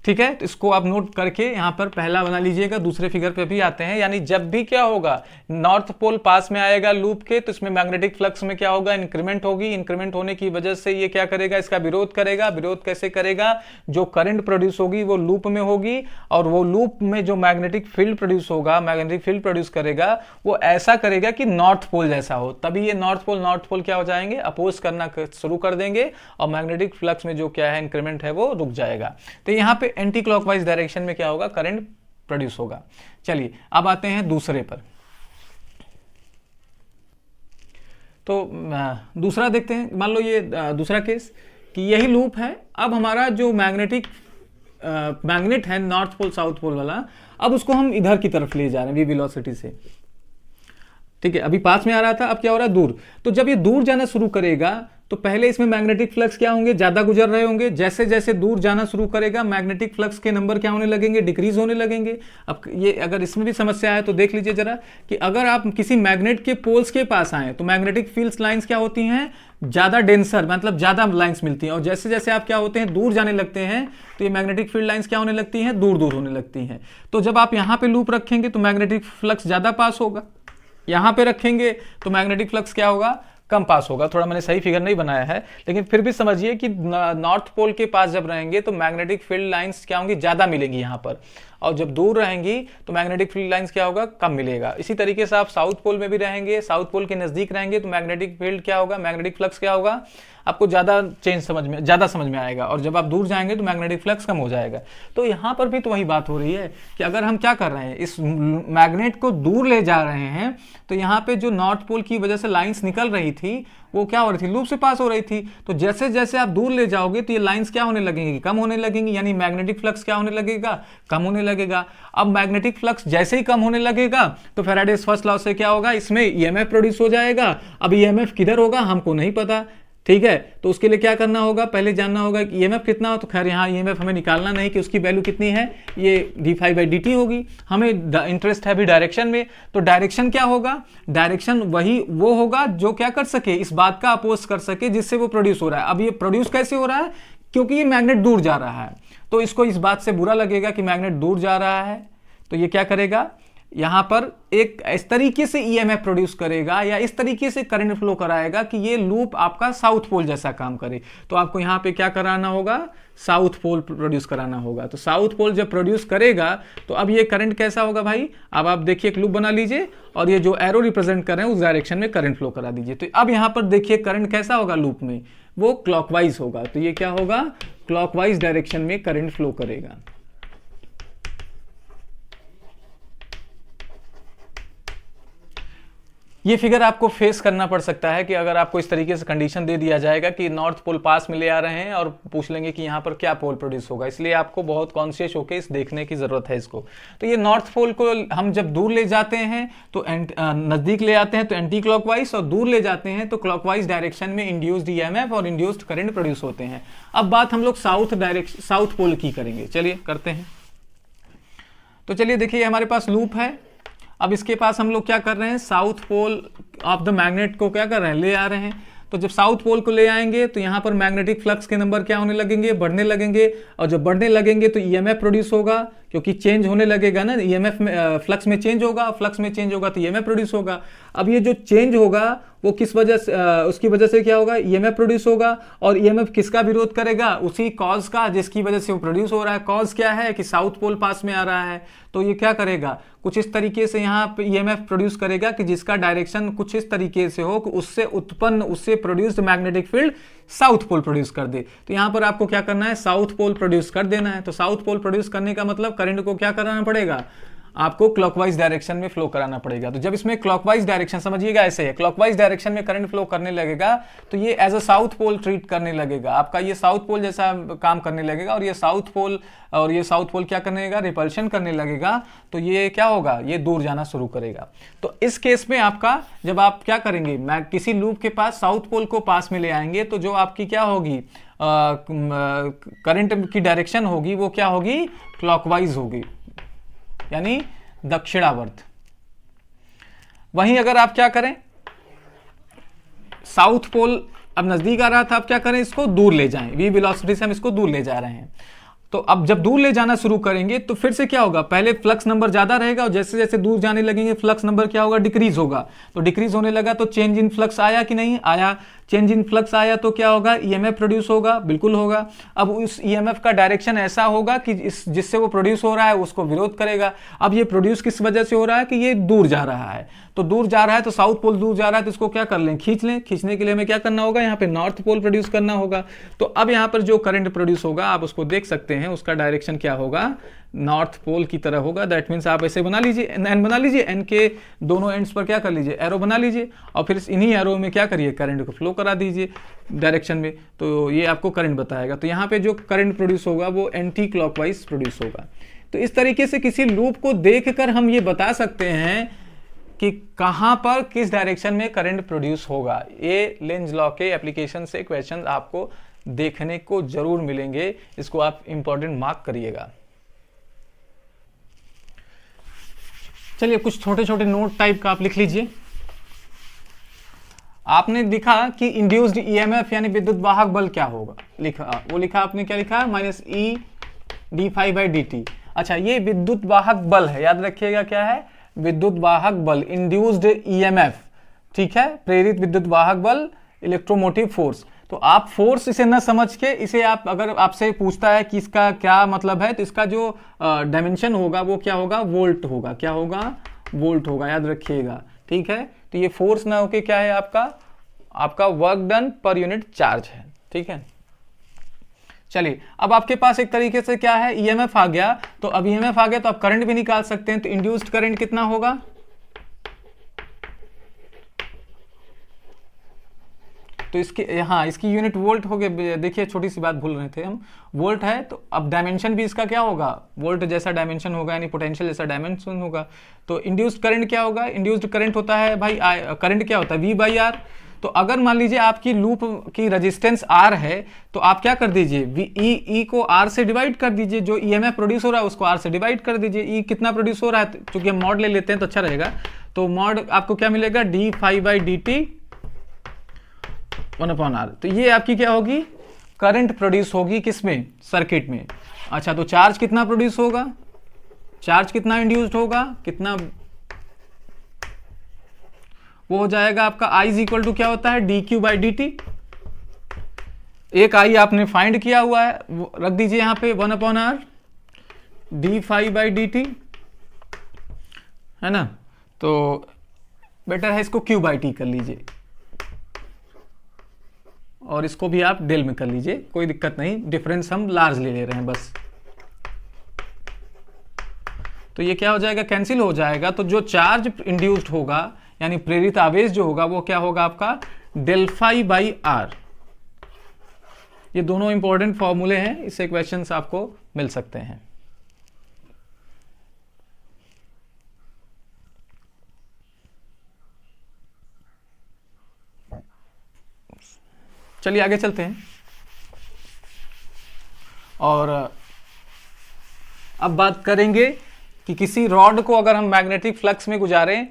Speaker 1: ठीक है। तो इसको आप नोट करके यहाँ पर पहला बना लीजिएगा। दूसरे फिगर पे भी आते हैं, यानी जब भी क्या होगा, नॉर्थ पोल पास में आएगा लूप के, तो इसमें मैग्नेटिक फ्लक्स में क्या होगा, इंक्रीमेंट होगी। इंक्रीमेंट होने की वजह से ये क्या करेगा, इसका विरोध करेगा। विरोध कैसे करेगा, जो करंट प्रोड्यूस होगी वो लूप में होगी और वो लूप में जो मैग्नेटिक फील्ड प्रोड्यूस होगा, मैग्नेटिक फील्ड प्रोड्यूस करेगा, वो ऐसा करेगा कि नॉर्थ पोल जैसा हो। तभी ये नॉर्थ पोल क्या हो जाएंगे, अपोज करना शुरू कर देंगे और मैग्नेटिक फ्लक्स में जो क्या है इंक्रीमेंट है वो रुक जाएगा। तो यहाँ पे एंटी क्लॉकवाइज डायरेक्शन में क्या होगा, करंट प्रोड्यूस होगा। चलिए अब आते हैं दूसरे पर। तो दूसरा देखते हैं। मान लो ये दूसरा केस कि यही लूप है। अब हमारा जो मैग्नेट है नॉर्थ पोल साउथ पोल वाला, अब उसको हम इधर की तरफ ले जा रहे हैं वी वेलोसिटी से, ठीक है। अभी पास में आ रहा था, अब क्या हो रहा है, दूर। तो जब ये दूर जाना शुरू करेगा तो पहले इसमें मैग्नेटिक फ्लक्स क्या होंगे, ज्यादा गुजर रहे होंगे। जैसे जैसे दूर जाना शुरू करेगा मैग्नेटिक फ्लक्स के नंबर क्या होने लगेंगे, डिक्रीज होने लगेंगे। अब ये अगर इसमें भी समस्या है तो देख लीजिए जरा कि अगर आप किसी मैग्नेट के पोल्स के पास आए तो मैग्नेटिक फील्ड लाइंस क्या होती हैं, ज्यादा डेंसर, मतलब ज्यादा लाइंस मिलती हैं। और जैसे जैसे आप क्या होते हैं, दूर जाने लगते हैं तो ये मैग्नेटिक फील्ड लाइंस क्या होने लगती हैं, दूर दूर होने लगती हैं। तो जब आप यहां पे लूप रखेंगे तो मैग्नेटिक फ्लक्स ज्यादा पास होगा, यहां पे रखेंगे तो मैग्नेटिक फ्लक्स क्या होगा, कम पास होगा। थोड़ा मैंने सही फिगर नहीं बनाया है, लेकिन फिर भी समझिए कि नॉर्थ पोल के पास जब रहेंगे तो मैग्नेटिक फील्ड लाइंस क्या होंगी, ज्यादा मिलेंगी यहां पर, और जब दूर रहेंगी तो मैग्नेटिक फील्ड लाइंस क्या होगा, कम मिलेगा। इसी तरीके से आप साउथ पोल में भी रहेंगे, साउथ पोल के नजदीक रहेंगे तो मैग्नेटिक फील्ड क्या होगा, मैग्नेटिक फ्लक्स क्या होगा, आपको ज्यादा समझ में आएगा। और जब आप दूर जाएंगे तो मैग्नेटिक फ्लक्स कम हो जाएगा। तो यहां पर भी तो वही बात हो रही है कि अगर हम क्या कर रहे हैं, इस मैग्नेट को दूर ले जा रहे हैं तो यहाँ पे जो नॉर्थ पोल की वजह से लाइंस निकल रही थी वो क्या हो रही थी, लूप से पास हो रही थी। तो जैसे जैसे आप दूर ले जाओगे तो ये लाइंस क्या होने लगेंगी, कम होने लगेंगी, यानी मैग्नेटिक फ्लक्स क्या होने लगेगा, कम होने लगेगा। अब मैग्नेटिक फ्लक्स जैसे ही कम होने लगेगा तो फैराडेज फर्स्ट लॉ से क्या होगा, इसमें ईएमएफ प्रोड्यूस हो जाएगा। अब ईएमएफ किधर होगा हमको नहीं पता, ठीक है। तो उसके लिए क्या करना होगा, पहले जानना होगा कि ईएमएफ कितना हो। तो खैर यहाँ ईएमएफ हमें निकालना नहीं कि उसकी वैल्यू कितनी है, ये d∅dt होगी। हमें इंटरेस्ट है अभी डायरेक्शन में, तो डायरेक्शन क्या होगा, डायरेक्शन वही वो होगा जो क्या कर सके, इस बात का अपोज कर सके जिससे वो प्रोड्यूस हो रहा है। अब ये प्रोड्यूस कैसे हो रहा है, क्योंकि ये मैग्नेट दूर जा रहा है, तो इसको इस बात से बुरा लगेगा कि मैग्नेट दूर जा रहा है, तो ये क्या करेगा, यहां पर एक इस तरीके से ईएमएफ प्रोड्यूस करेगा या इस तरीके से करंट फ्लो कराएगा कि ये लूप आपका साउथ पोल जैसा काम करे। तो आपको यहां पे क्या कराना होगा, साउथ पोल प्रोड्यूस कराना होगा। तो साउथ पोल जब प्रोड्यूस करेगा तो अब ये करंट कैसा होगा भाई, अब आप देखिए एक लूप बना लीजिए और ये जो एरो रिप्रेजेंट कर रहे हैं उस डायरेक्शन में करंट फ्लो करा दीजिए। तो अब यहां पर देखिए करंट कैसा होगा लूप में, वो क्लॉकवाइज होगा। तो ये क्या होगा, क्लॉकवाइज डायरेक्शन में करंट फ्लो करेगा। ये फिगर आपको फेस करना पड़ सकता है कि अगर आपको इस तरीके से कंडीशन दे दिया जाएगा कि नॉर्थ पोल पास में ले आ रहे हैं और पूछ लेंगे कि यहाँ पर क्या पोल प्रोड्यूस होगा, इसलिए आपको बहुत कॉन्शियस होकर इस देखने की जरूरत है इसको। तो ये नॉर्थ पोल को हम जब दूर ले जाते हैं तो नजदीक ले आते हैं तो एंटी क्लॉकवाइज, और दूर ले जाते हैं तो क्लॉकवाइज डायरेक्शन में इंड्यूस्ड ईएमएफ और इंड्यूस्ड करंट प्रोड्यूस होते हैं। अब बात हम लोग साउथ पोल की करेंगे, चलिए करते हैं। तो चलिए देखिए हमारे पास लूप है। अब इसके पास हम लोग क्या कर रहे हैं, south pole of the magnet को क्या कर रहे हैं, ले आ रहे हैं। तो जब साउथ पोल को ले आएंगे तो यहाँ पर मैग्नेटिक फ्लक्स के नंबर क्या होने लगेंगे, बढ़ने लगेंगे। और जब बढ़ने लगेंगे तो ईएमएफ प्रोड्यूस होगा, क्योंकि चेंज होने लगेगा ना, ईएमएफ में फ्लक्स में चेंज होगा, फ्लक्स में चेंज होगा तो ईएमएफ प्रोड्यूस होगा। अब ये जो चेंज होगा वो किस वजह से, उसकी वजह से क्या होगा, ईएमएफ प्रोड्यूस होगा। और ईएमएफ किसका विरोध करेगा, उसी कॉज का जिसकी वजह से वो प्रोड्यूस हो रहा है। कॉज क्या है कि साउथ पोल पास में आ रहा है, तो ये क्या करेगा, कुछ इस तरीके से यहाँ पे ईएमएफ प्रोड्यूस करेगा कि जिसका डायरेक्शन कुछ इस तरीके से हो कि उससे उत्पन्न, उससे produced magnetic field south pole produce कर दे। तो यहाँ पर आपको क्या करना है, साउथ पोल प्रोड्यूस कर देना है। तो साउथ पोल प्रोड्यूस करने का मतलब करंट को क्या कराना पड़ेगा, आपको क्लॉकवाइज डायरेक्शन में फ्लो कराना पड़ेगा। तो जब इसमें क्लॉकवाइज डायरेक्शन, समझिएगा ऐसे है, क्लॉकवाइज डायरेक्शन में करंट फ्लो करने लगेगा तो ये as a south pole treat करने लगेगा, आपका ये साउथ पोल जैसा काम करने लगेगा। और ये साउथ पोल क्या करने लगेगा, रिपल्शन करने लगेगा। तो ये क्या होगा, ये दूर जाना शुरू करेगा। तो इस केस में आपका जब आप क्या करेंगे, मैं किसी लूप के पास साउथ पोल को पास में ले आएंगे तो जो आपकी क्या होगी, करंट की डायरेक्शन होगी वो क्या होगी, क्लॉकवाइज होगी, यानी दक्षिणावर्त। वहीं अगर आप क्या करें, साउथ पोल अब नजदीक आ रहा था, अब क्या करें, इसको दूर ले जाएं, v वेलोसिटी से हम इसको दूर ले जा रहे हैं। तो अब जब दूर ले जाना शुरू करेंगे तो फिर से क्या होगा, पहले फ्लक्स नंबर ज्यादा रहेगा और जैसे जैसे दूर जाने लगेंगे फ्लक्स नंबर क्या होगा, डिक्रीज होगा। तो डिक्रीज होने लगा तो चेंज इन फ्लक्स आया कि नहीं आया, चेंज इन फ्लक्स आया तो क्या होगा, ईएमएफ प्रोड्यूस होगा, बिल्कुल होगा। अब उस ईएमएफ का डायरेक्शन ऐसा होगा कि जिससे वो प्रोड्यूस हो रहा है उसको विरोध करेगा। अब ये प्रोड्यूस किस वजह से हो रहा है कि ये दूर जा रहा है, तो दूर जा रहा है तो साउथ पोल दूर जा रहा है तो इसको क्या कर लें, खींच लें। खींचने के लिए हमें क्या करना होगा, यहाँ पे नॉर्थ पोल प्रोड्यूस करना होगा। तो अब यहाँ पर जो करंट प्रोड्यूस होगा आप उसको देख सकते हैं, उसका डायरेक्शन क्या होगा, नॉर्थ पोल की तरह होगा। दैट मीन्स आप ऐसे बना लीजिए, एन बना लीजिए, एन के दोनों एंड्स पर क्या कर लीजिए, एरो बना लीजिए और फिर इन्हीं एरो में क्या करिए, करंट को फ्लो करा दीजिए डायरेक्शन में। तो ये आपको करंट बताएगा। तो यहाँ पे जो करंट प्रोड्यूस होगा वो एंटी क्लॉकवाइज प्रोड्यूस होगा। तो इस तरीके से किसी लूप को देखकर हम ये बता सकते हैं कि कहां पर किस डायरेक्शन में करंट प्रोड्यूस होगा। ये लेंज लॉ के एप्लीकेशन से क्वेश्चन आपको देखने को जरूर मिलेंगे, इसको आप इंपॉर्टेंट मार्क करिएगा। चलिए कुछ छोटे छोटे नोट टाइप का आप लिख लीजिए। आपने लिखा कि इंड्यूस्ड ईएमएफ यानी विद्युत वाहक बल क्या होगा, लिखा वो लिखा आपने क्या लिखा, minus E D phi by D T. अच्छा, ये विद्युत वाहक बल है, याद रखिएगा क्या है, विद्युत वाहक बल, इंड्यूस्ड ईएमएफ, ठीक है, प्रेरित विद्युत वाहक बल, इलेक्ट्रोमोटिव फोर्स। तो आप फोर्स इसे न समझ के इसे आप, अगर आपसे पूछता है कि इसका क्या मतलब है, तो इसका जो डायमेंशन होगा वो क्या होगा, वोल्ट होगा। क्या होगा, वोल्ट होगा, याद रखिएगा, ठीक है। तो ये फोर्स ना होके क्या है, आपका work done per unit charge है, ठीक है। चलिए, अब आपके पास एक तरीके से क्या है, ईएमएफ आ गया, तो अब ईएमएफ आ गया तो आप करंट भी निकाल सकते हैं। तो इंड्यूस्ड करंट कितना होगा, तो इसकी यूनिट वोल्ट हो गया। देखिए छोटी सी बात भूल रहे थे हम, वोल्ट है तो अब डायमेंशन भी इसका क्या होगा, वोल्ट जैसा डायमेंशन होगा, यानी पोटेंशियल जैसा डायमेंशन होगा। तो इंड्यूस्ड करंट क्या होगा, इंड्यूस्ड करंट होता है भाई, करंट क्या होता है, वी बाई आर। तो अगर मान लीजिए आपकी लूप की रेजिस्टेंस आर है, तो आप क्या कर दीजिए, ई को आर से डिवाइड कर दीजिए, जो ईएमएफ प्रोड्यूस हो रहा है उसको आर से डिवाइड कर दीजिए। ई कितना प्रोड्यूस हो रहा है, क्योंकि हम मॉड ले लेते हैं तो अच्छा रहेगा। तो मॉड आपको क्या मिलेगा, D phi by D T 1/r। तो ये आपकी क्या होगी, करंट प्रोड्यूस होगी किसमें, सर्किट में। अच्छा, तो चार्ज कितना प्रोड्यूस होगा, चार्ज कितना इंड्यूस्ड होगा, कितना, वो हो जाएगा आपका I इज इक्वल टू क्या होता है, D Q by D T. एक I आपने फाइंड किया हुआ है, वो रख दीजिए यहां पे 1/r D phi by D T, है ना। तो बेटर है इसको Q बाई टी कर लीजिए, और इसको भी आप डेल में कर लीजिए, कोई दिक्कत नहीं, डिफरेंस हम लार्ज ले रहे हैं बस। तो ये क्या हो जाएगा, कैंसिल हो जाएगा। तो जो चार्ज इंड्यूस्ड होगा यानी प्रेरित आवेश जो होगा वो क्या होगा आपका, डेल फाई बाई आर। ये दोनों इंपॉर्टेंट फॉर्मूले हैं, इससे क्वेश्चंस आपको मिल सकते हैं। चलिए आगे चलते हैं, और अब बात करेंगे कि किसी रॉड को अगर हम मैग्नेटिक फ्लक्स में गुजारें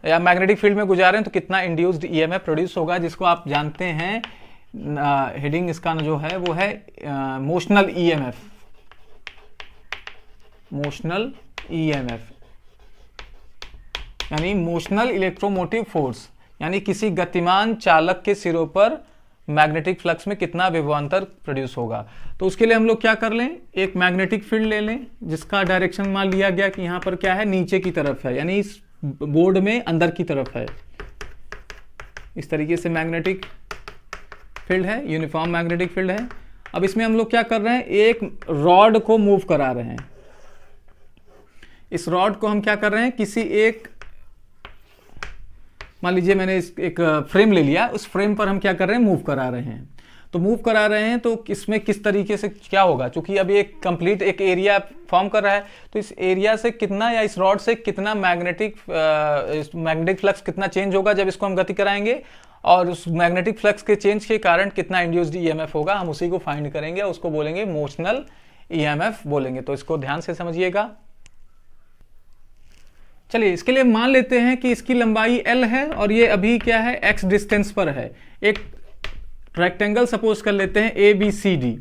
Speaker 1: या मैग्नेटिक फील्ड में गुजारें तो कितना इंड्यूस्ड ईएमएफ प्रोड्यूस होगा, जिसको आप जानते हैं, हेडिंग इसका जो है वो है मोशनल ईएमएफ, मोशनल ईएमएफ यानी मोशनल इलेक्ट्रोमोटिव फोर्स, यानी किसी गतिमान चालक के सिरों पर मैग्नेटिक फ्लक्स में कितना विभवांतर प्रोड्यूस होगा। तो उसके लिए हम लोग क्या कर लें, एक मैग्नेटिक फील्ड ले लें जिसका डायरेक्शन मान लिया गया कि यहां पर क्या है, नीचे की तरफ है, यानी इस बोर्ड में अंदर की तरफ है। इस तरीके से मैग्नेटिक फील्ड है, यूनिफॉर्म मैग्नेटिक फील्ड है। अब इसमें हम लोग क्या कर रहे हैं, एक रॉड को मूव करा रहे हैं। इस रॉड को हम क्या कर रहे हैं, किसी एक, मान लीजिए मैंने एक फ्रेम ले लिया, उस फ्रेम पर हम क्या कर रहे हैं, मूव करा रहे हैं। तो मूव करा रहे हैं तो इसमें किस तरीके से क्या होगा, क्योंकि अभी एक कंप्लीट एक एरिया फॉर्म कर रहा है, तो इस एरिया से कितना या इस रॉड से कितना मैग्नेटिक फ्लक्स कितना चेंज होगा जब इसको हम गति कराएंगे, और उस मैग्नेटिक फ्लक्स के चेंज के कारण कितना इंड्यूस्ड ईएमएफ होगा, हम उसी को फाइंड करेंगे, उसको बोलेंगे मोशनल ईएमएफ बोलेंगे। तो इसको ध्यान से समझिएगा। चलिए इसके लिए मान लेते हैं कि इसकी लंबाई L है और ये अभी क्या है, x डिस्टेंस पर है। एक रेक्टेंगल सपोज कर लेते हैं ABCD,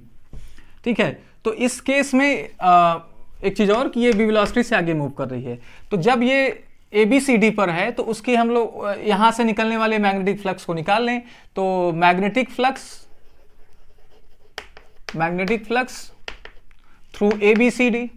Speaker 1: ठीक है। तो इस केस में एक चीज और कि ये v वेलोसिटी से आगे मूव कर रही है। तो जब ये ABCD पर है तो उसकी हम लोग यहां से निकलने वाले मैग्नेटिक फ्लक्स को निकाल लें। तो मैग्नेटिक फ्लक्स थ्रू ABCD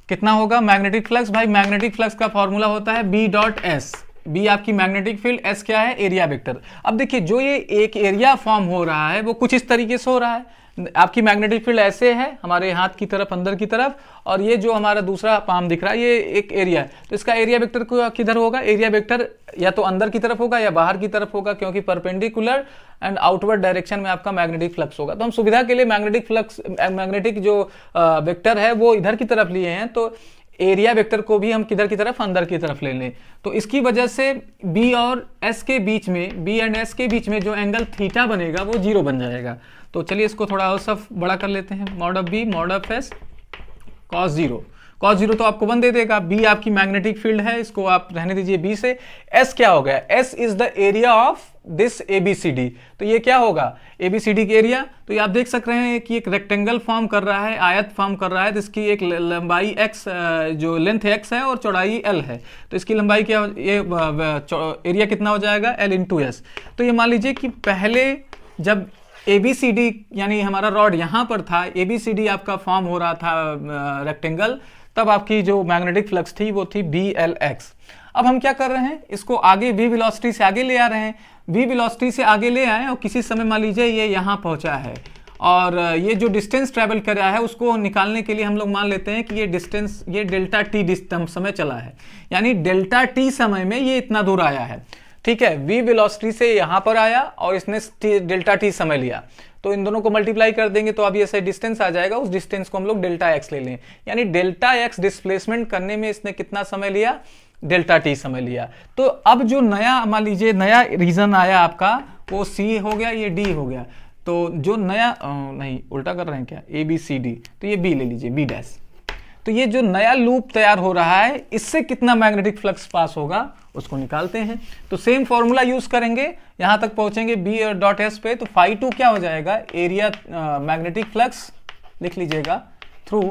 Speaker 1: कितना होगा, मैग्नेटिक फ्लक्स, भाई मैग्नेटिक फ्लक्स का फॉर्मूला होता है B डॉट S। B आपकी मैग्नेटिक फील्ड, S क्या है, एरिया वेक्टर। अब देखिए जो ये एक एरिया फॉर्म हो रहा है वो कुछ इस तरीके से हो रहा है। आपकी मैग्नेटिक फील्ड ऐसे है हमारे हाथ की तरफ, अंदर की तरफ, और ये जो हमारा दूसरा पाम दिख रहा है ये एक एरिया है। तो इसका एरिया वेक्टर किधर होगा, एरिया वेक्टर या तो अंदर की तरफ होगा या बाहर की तरफ होगा, क्योंकि परपेंडिकुलर एंड आउटवर्ड डायरेक्शन में आपका मैग्नेटिक फ्लक्स होगा। तो हम सुविधा के लिए मैग्नेटिक जो वेक्टर है वो इधर की तरफ लिए हैं। तो एरिया वेक्टर को भी हम किधर की तरफ, अंदर की तरफ ले लें, तो इसकी वजह से बी और एस के बीच में, बी एंड एस के बीच में जो एंगल थीटा बनेगा वो 0 बन जाएगा। तो चलिए इसको थोड़ा और सब बड़ा कर लेते हैं, mod of B mod of S cos 0, cos 0 तो आपको 1 दे देगा। बी आपकी मैग्नेटिक फील्ड है, इसको आप रहने दीजिए बी से। एस क्या हो गया, S is the area of this ABCD, तो ये क्या होगा एबीसीडी के एरिया। तो ये आप देख सक रहे हैं कि एक रेक्टेंगल फॉर्म कर रहा है, आयत फॉर्म कर रहा है, जिसकी एक लंबाई x, जो लेंथ x है और चौड़ाई l है। तो इसकी लंबाई क्या, ये एरिया कितना हो जाएगा l इंटू एस। तो ये मान लीजिए कि पहले जब ABCD यानी हमारा रॉड यहाँ पर था, ABCD आपका फॉर्म हो रहा था रेक्टेंगल, तब आपकी जो मैग्नेटिक फ्लक्स थी वो थी BLX। अब हम क्या कर रहे हैं, इसको आगे v वेलोसिटी से आगे ले आ रहे हैं, v वेलोसिटी से आगे ले आए और किसी समय मान लीजिए ये यहाँ पहुँचा है और ये जो डिस्टेंस ट्रैवल कर रहा है उसको निकालने के लिए हम लोग मान लेते हैं कि ये डिस्टेंस, ये डेल्टा टी समय चला है, यानी डेल्टा टी समय में ये इतना दूर आया है। ठीक है, v वेलोसिटी से यहाँ पर आया और इसने डेल्टा टी समय लिया, तो इन दोनों को मल्टीप्लाई कर देंगे तो अब ये ऐसे डिस्टेंस आ जाएगा, उस डिस्टेंस को हम लोग डेल्टा एक्स ले लें, यानी डेल्टा एक्स डिस्प्लेसमेंट करने में इसने कितना समय लिया, डेल्टा टी समय लिया। तो अब जो नया मान लीजिए नया रीजन आया आपका वो सी हो गया, ये डी हो गया, तो जो नया नहीं उल्टा कर रहे हैं क्या, ए बी सी डी, तो ये बी ले लीजिए, बी डैश। तो ये जो नया लूप तैयार हो रहा है इससे कितना मैग्नेटिक फ्लक्स पास होगा उसको निकालते हैं। तो सेम फॉर्मूला यूज करेंगे, यहां तक पहुंचेंगे बी डॉट एस पे, तो फाई 2 क्या हो जाएगा, एरिया मैग्नेटिक फ्लक्स लिख लीजिएगा through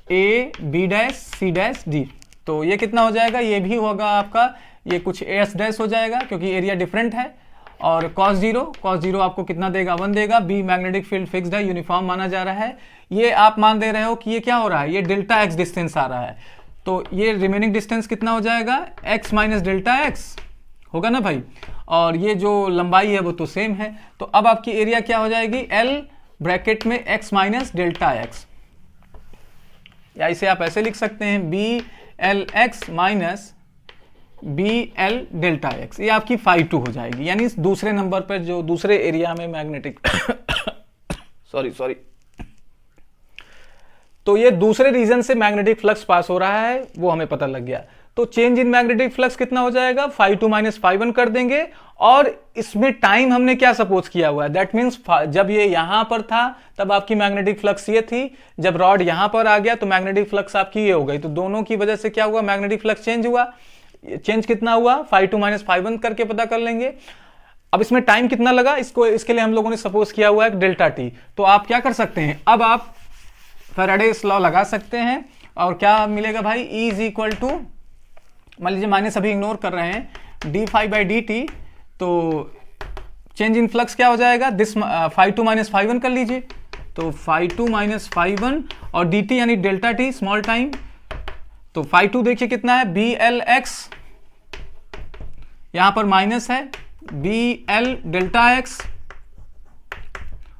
Speaker 1: A B dash C dash D. तो ये कितना हो जाएगा, ये भी होगा आपका, ये कुछ एस डैश हो जाएगा क्योंकि एरिया डिफरेंट है। और कॉस जीरो आपको कितना देगा, 1 देगा। बी मैग्नेटिक फील्ड फिक्स्ड है, यूनिफॉर्म माना जा रहा है। ये आप मान दे रहे हो कि ये क्या हो रहा है, ये डेल्टा एक्स डिस्टेंस आ रहा है, तो ये रिमेनिंग डिस्टेंस कितना हो जाएगा, एक्स माइनस डेल्टा एक्स होगा ना भाई, और ये जो लंबाई है वो तो सेम है। तो अब आपकी एरिया क्या हो जाएगी, एल ब्रैकेट में एक्स माइनस डेल्टा एक्स, या इसे आप ऐसे लिख सकते हैं B L X minus B L delta X, ये आपकी फाई 2 हो जाएगी, यानी दूसरे नंबर पर जो दूसरे एरिया में मैग्नेटिक सॉरी तो ये दूसरे रीजन से मैग्नेटिक फ्लक्स पास हो रहा है वो हमें पता लग गया। तो चेंज इन मैग्नेटिक फ्लक्स कितना हो जाएगा, फाई 2 माइनस फाई 1 कर देंगे, और इसमें टाइम हमने क्या सपोज किया हुआ है, दैट मीन्स जब ये यहां पर था तब आपकी मैग्नेटिक फ्लक्स ये थी, जब रॉड यहां पर आ गया तो मैग्नेटिक फ्लक्स आपकी ये हो गई, तो दोनों की वजह से क्या हुआ, मैग्नेटिक फ्लक्स चेंज हुआ। चेंज कितना हुआ, फाई 2 माइनस फाई 1 करके पता कर लेंगे। अब इसमें टाइम कितना लगा, इसके लिए हम लोगों ने सपोज किया हुआ है डेल्टा टी। तो आप क्या कर सकते हैं, अब आप फैराडेस लॉ लगा सकते हैं, और क्या मिलेगा भाई, E इज इक्वल टू, मान लीजिए माइनस अभी इग्नोर कर रहे हैं, D phi by D T, तो चेंज इन फ्लक्स क्या हो जाएगा, दिस फाई 2 माइनस फाई 1 कर लीजिए, तो फाई 2 माइनस फाई 1 और डी टी यानी डेल्टा टी स्मॉल टाइम, तो फाई 2 देखिए कितना है, बी एल एक्स, यहां पर माइनस है बी एल डेल्टा एक्स,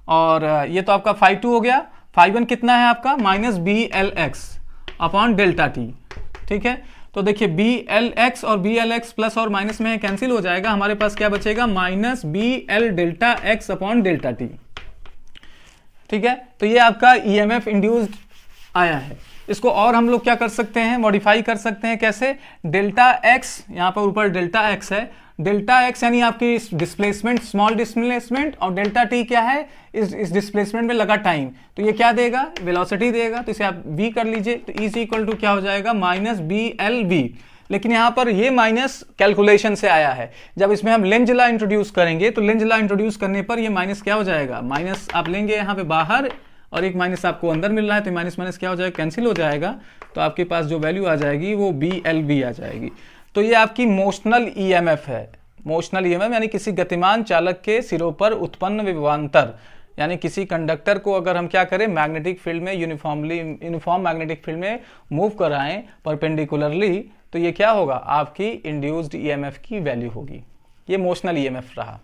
Speaker 1: और ये तो आपका फाई 2 हो गया, फाई 1 कितना है आपका, minus B L X upon delta T. ठीक है, तो देखिए बी एल एक्स और बी एल एक्स प्लस और माइनस में कैंसिल हो जाएगा, हमारे पास क्या बचेगा, minus B L delta X upon delta T. ठीक है, तो ये आपका ईएमएफ इंड्यूस्ड आया है। इसको और हम लोग क्या कर सकते हैं, मॉडिफाई कर सकते हैं, कैसे, डेल्टा एक्स, यहां पर ऊपर डेल्टा एक्स है, डेल्टा एक्स यानी आपकी डिस्प्लेसमेंट, स्मॉल डिस्प्लेसमेंट, और डेल्टा टी क्या है, इस डिस्प्लेसमेंट में लगा टाइम, तो ये क्या देगा, वेलोसिटी देगा, तो इसे आप v कर लीजिए, तो E इक्वल टू क्या हो जाएगा, माइनस बी एल वी। लेकिन यहाँ पर ये माइनस कैलकुलेशन से आया है, जब इसमें हम लेंज लॉ इंट्रोड्यूस करेंगे तो लेंज लॉ इंट्रोड्यूस करने पर ये माइनस क्या हो जाएगा, माइनस आप लेंगे यहाँ पे बाहर और एक माइनस आपको अंदर मिल रहा है, तो माइनस माइनस क्या हो जाएगा, कैंसिल हो जाएगा, तो आपके पास जो वैल्यू आ जाएगी वो BLV आ जाएगी। तो ये आपकी मोशनल ईएमएफ है। मोशनल ईएमएफ यानी किसी गतिमान चालक के सिरों पर उत्पन्न विभवांतर, यानी किसी कंडक्टर को अगर हम क्या करें, मैग्नेटिक फील्ड में यूनिफॉर्म मैग्नेटिक फील्ड में मूव कराएं परपेंडिकुलरली, तो ये क्या होगा, आपकी इंड्यूस्ड ईएमएफ की वैल्यू होगी। ये मोशनल ईएमएफ रहा।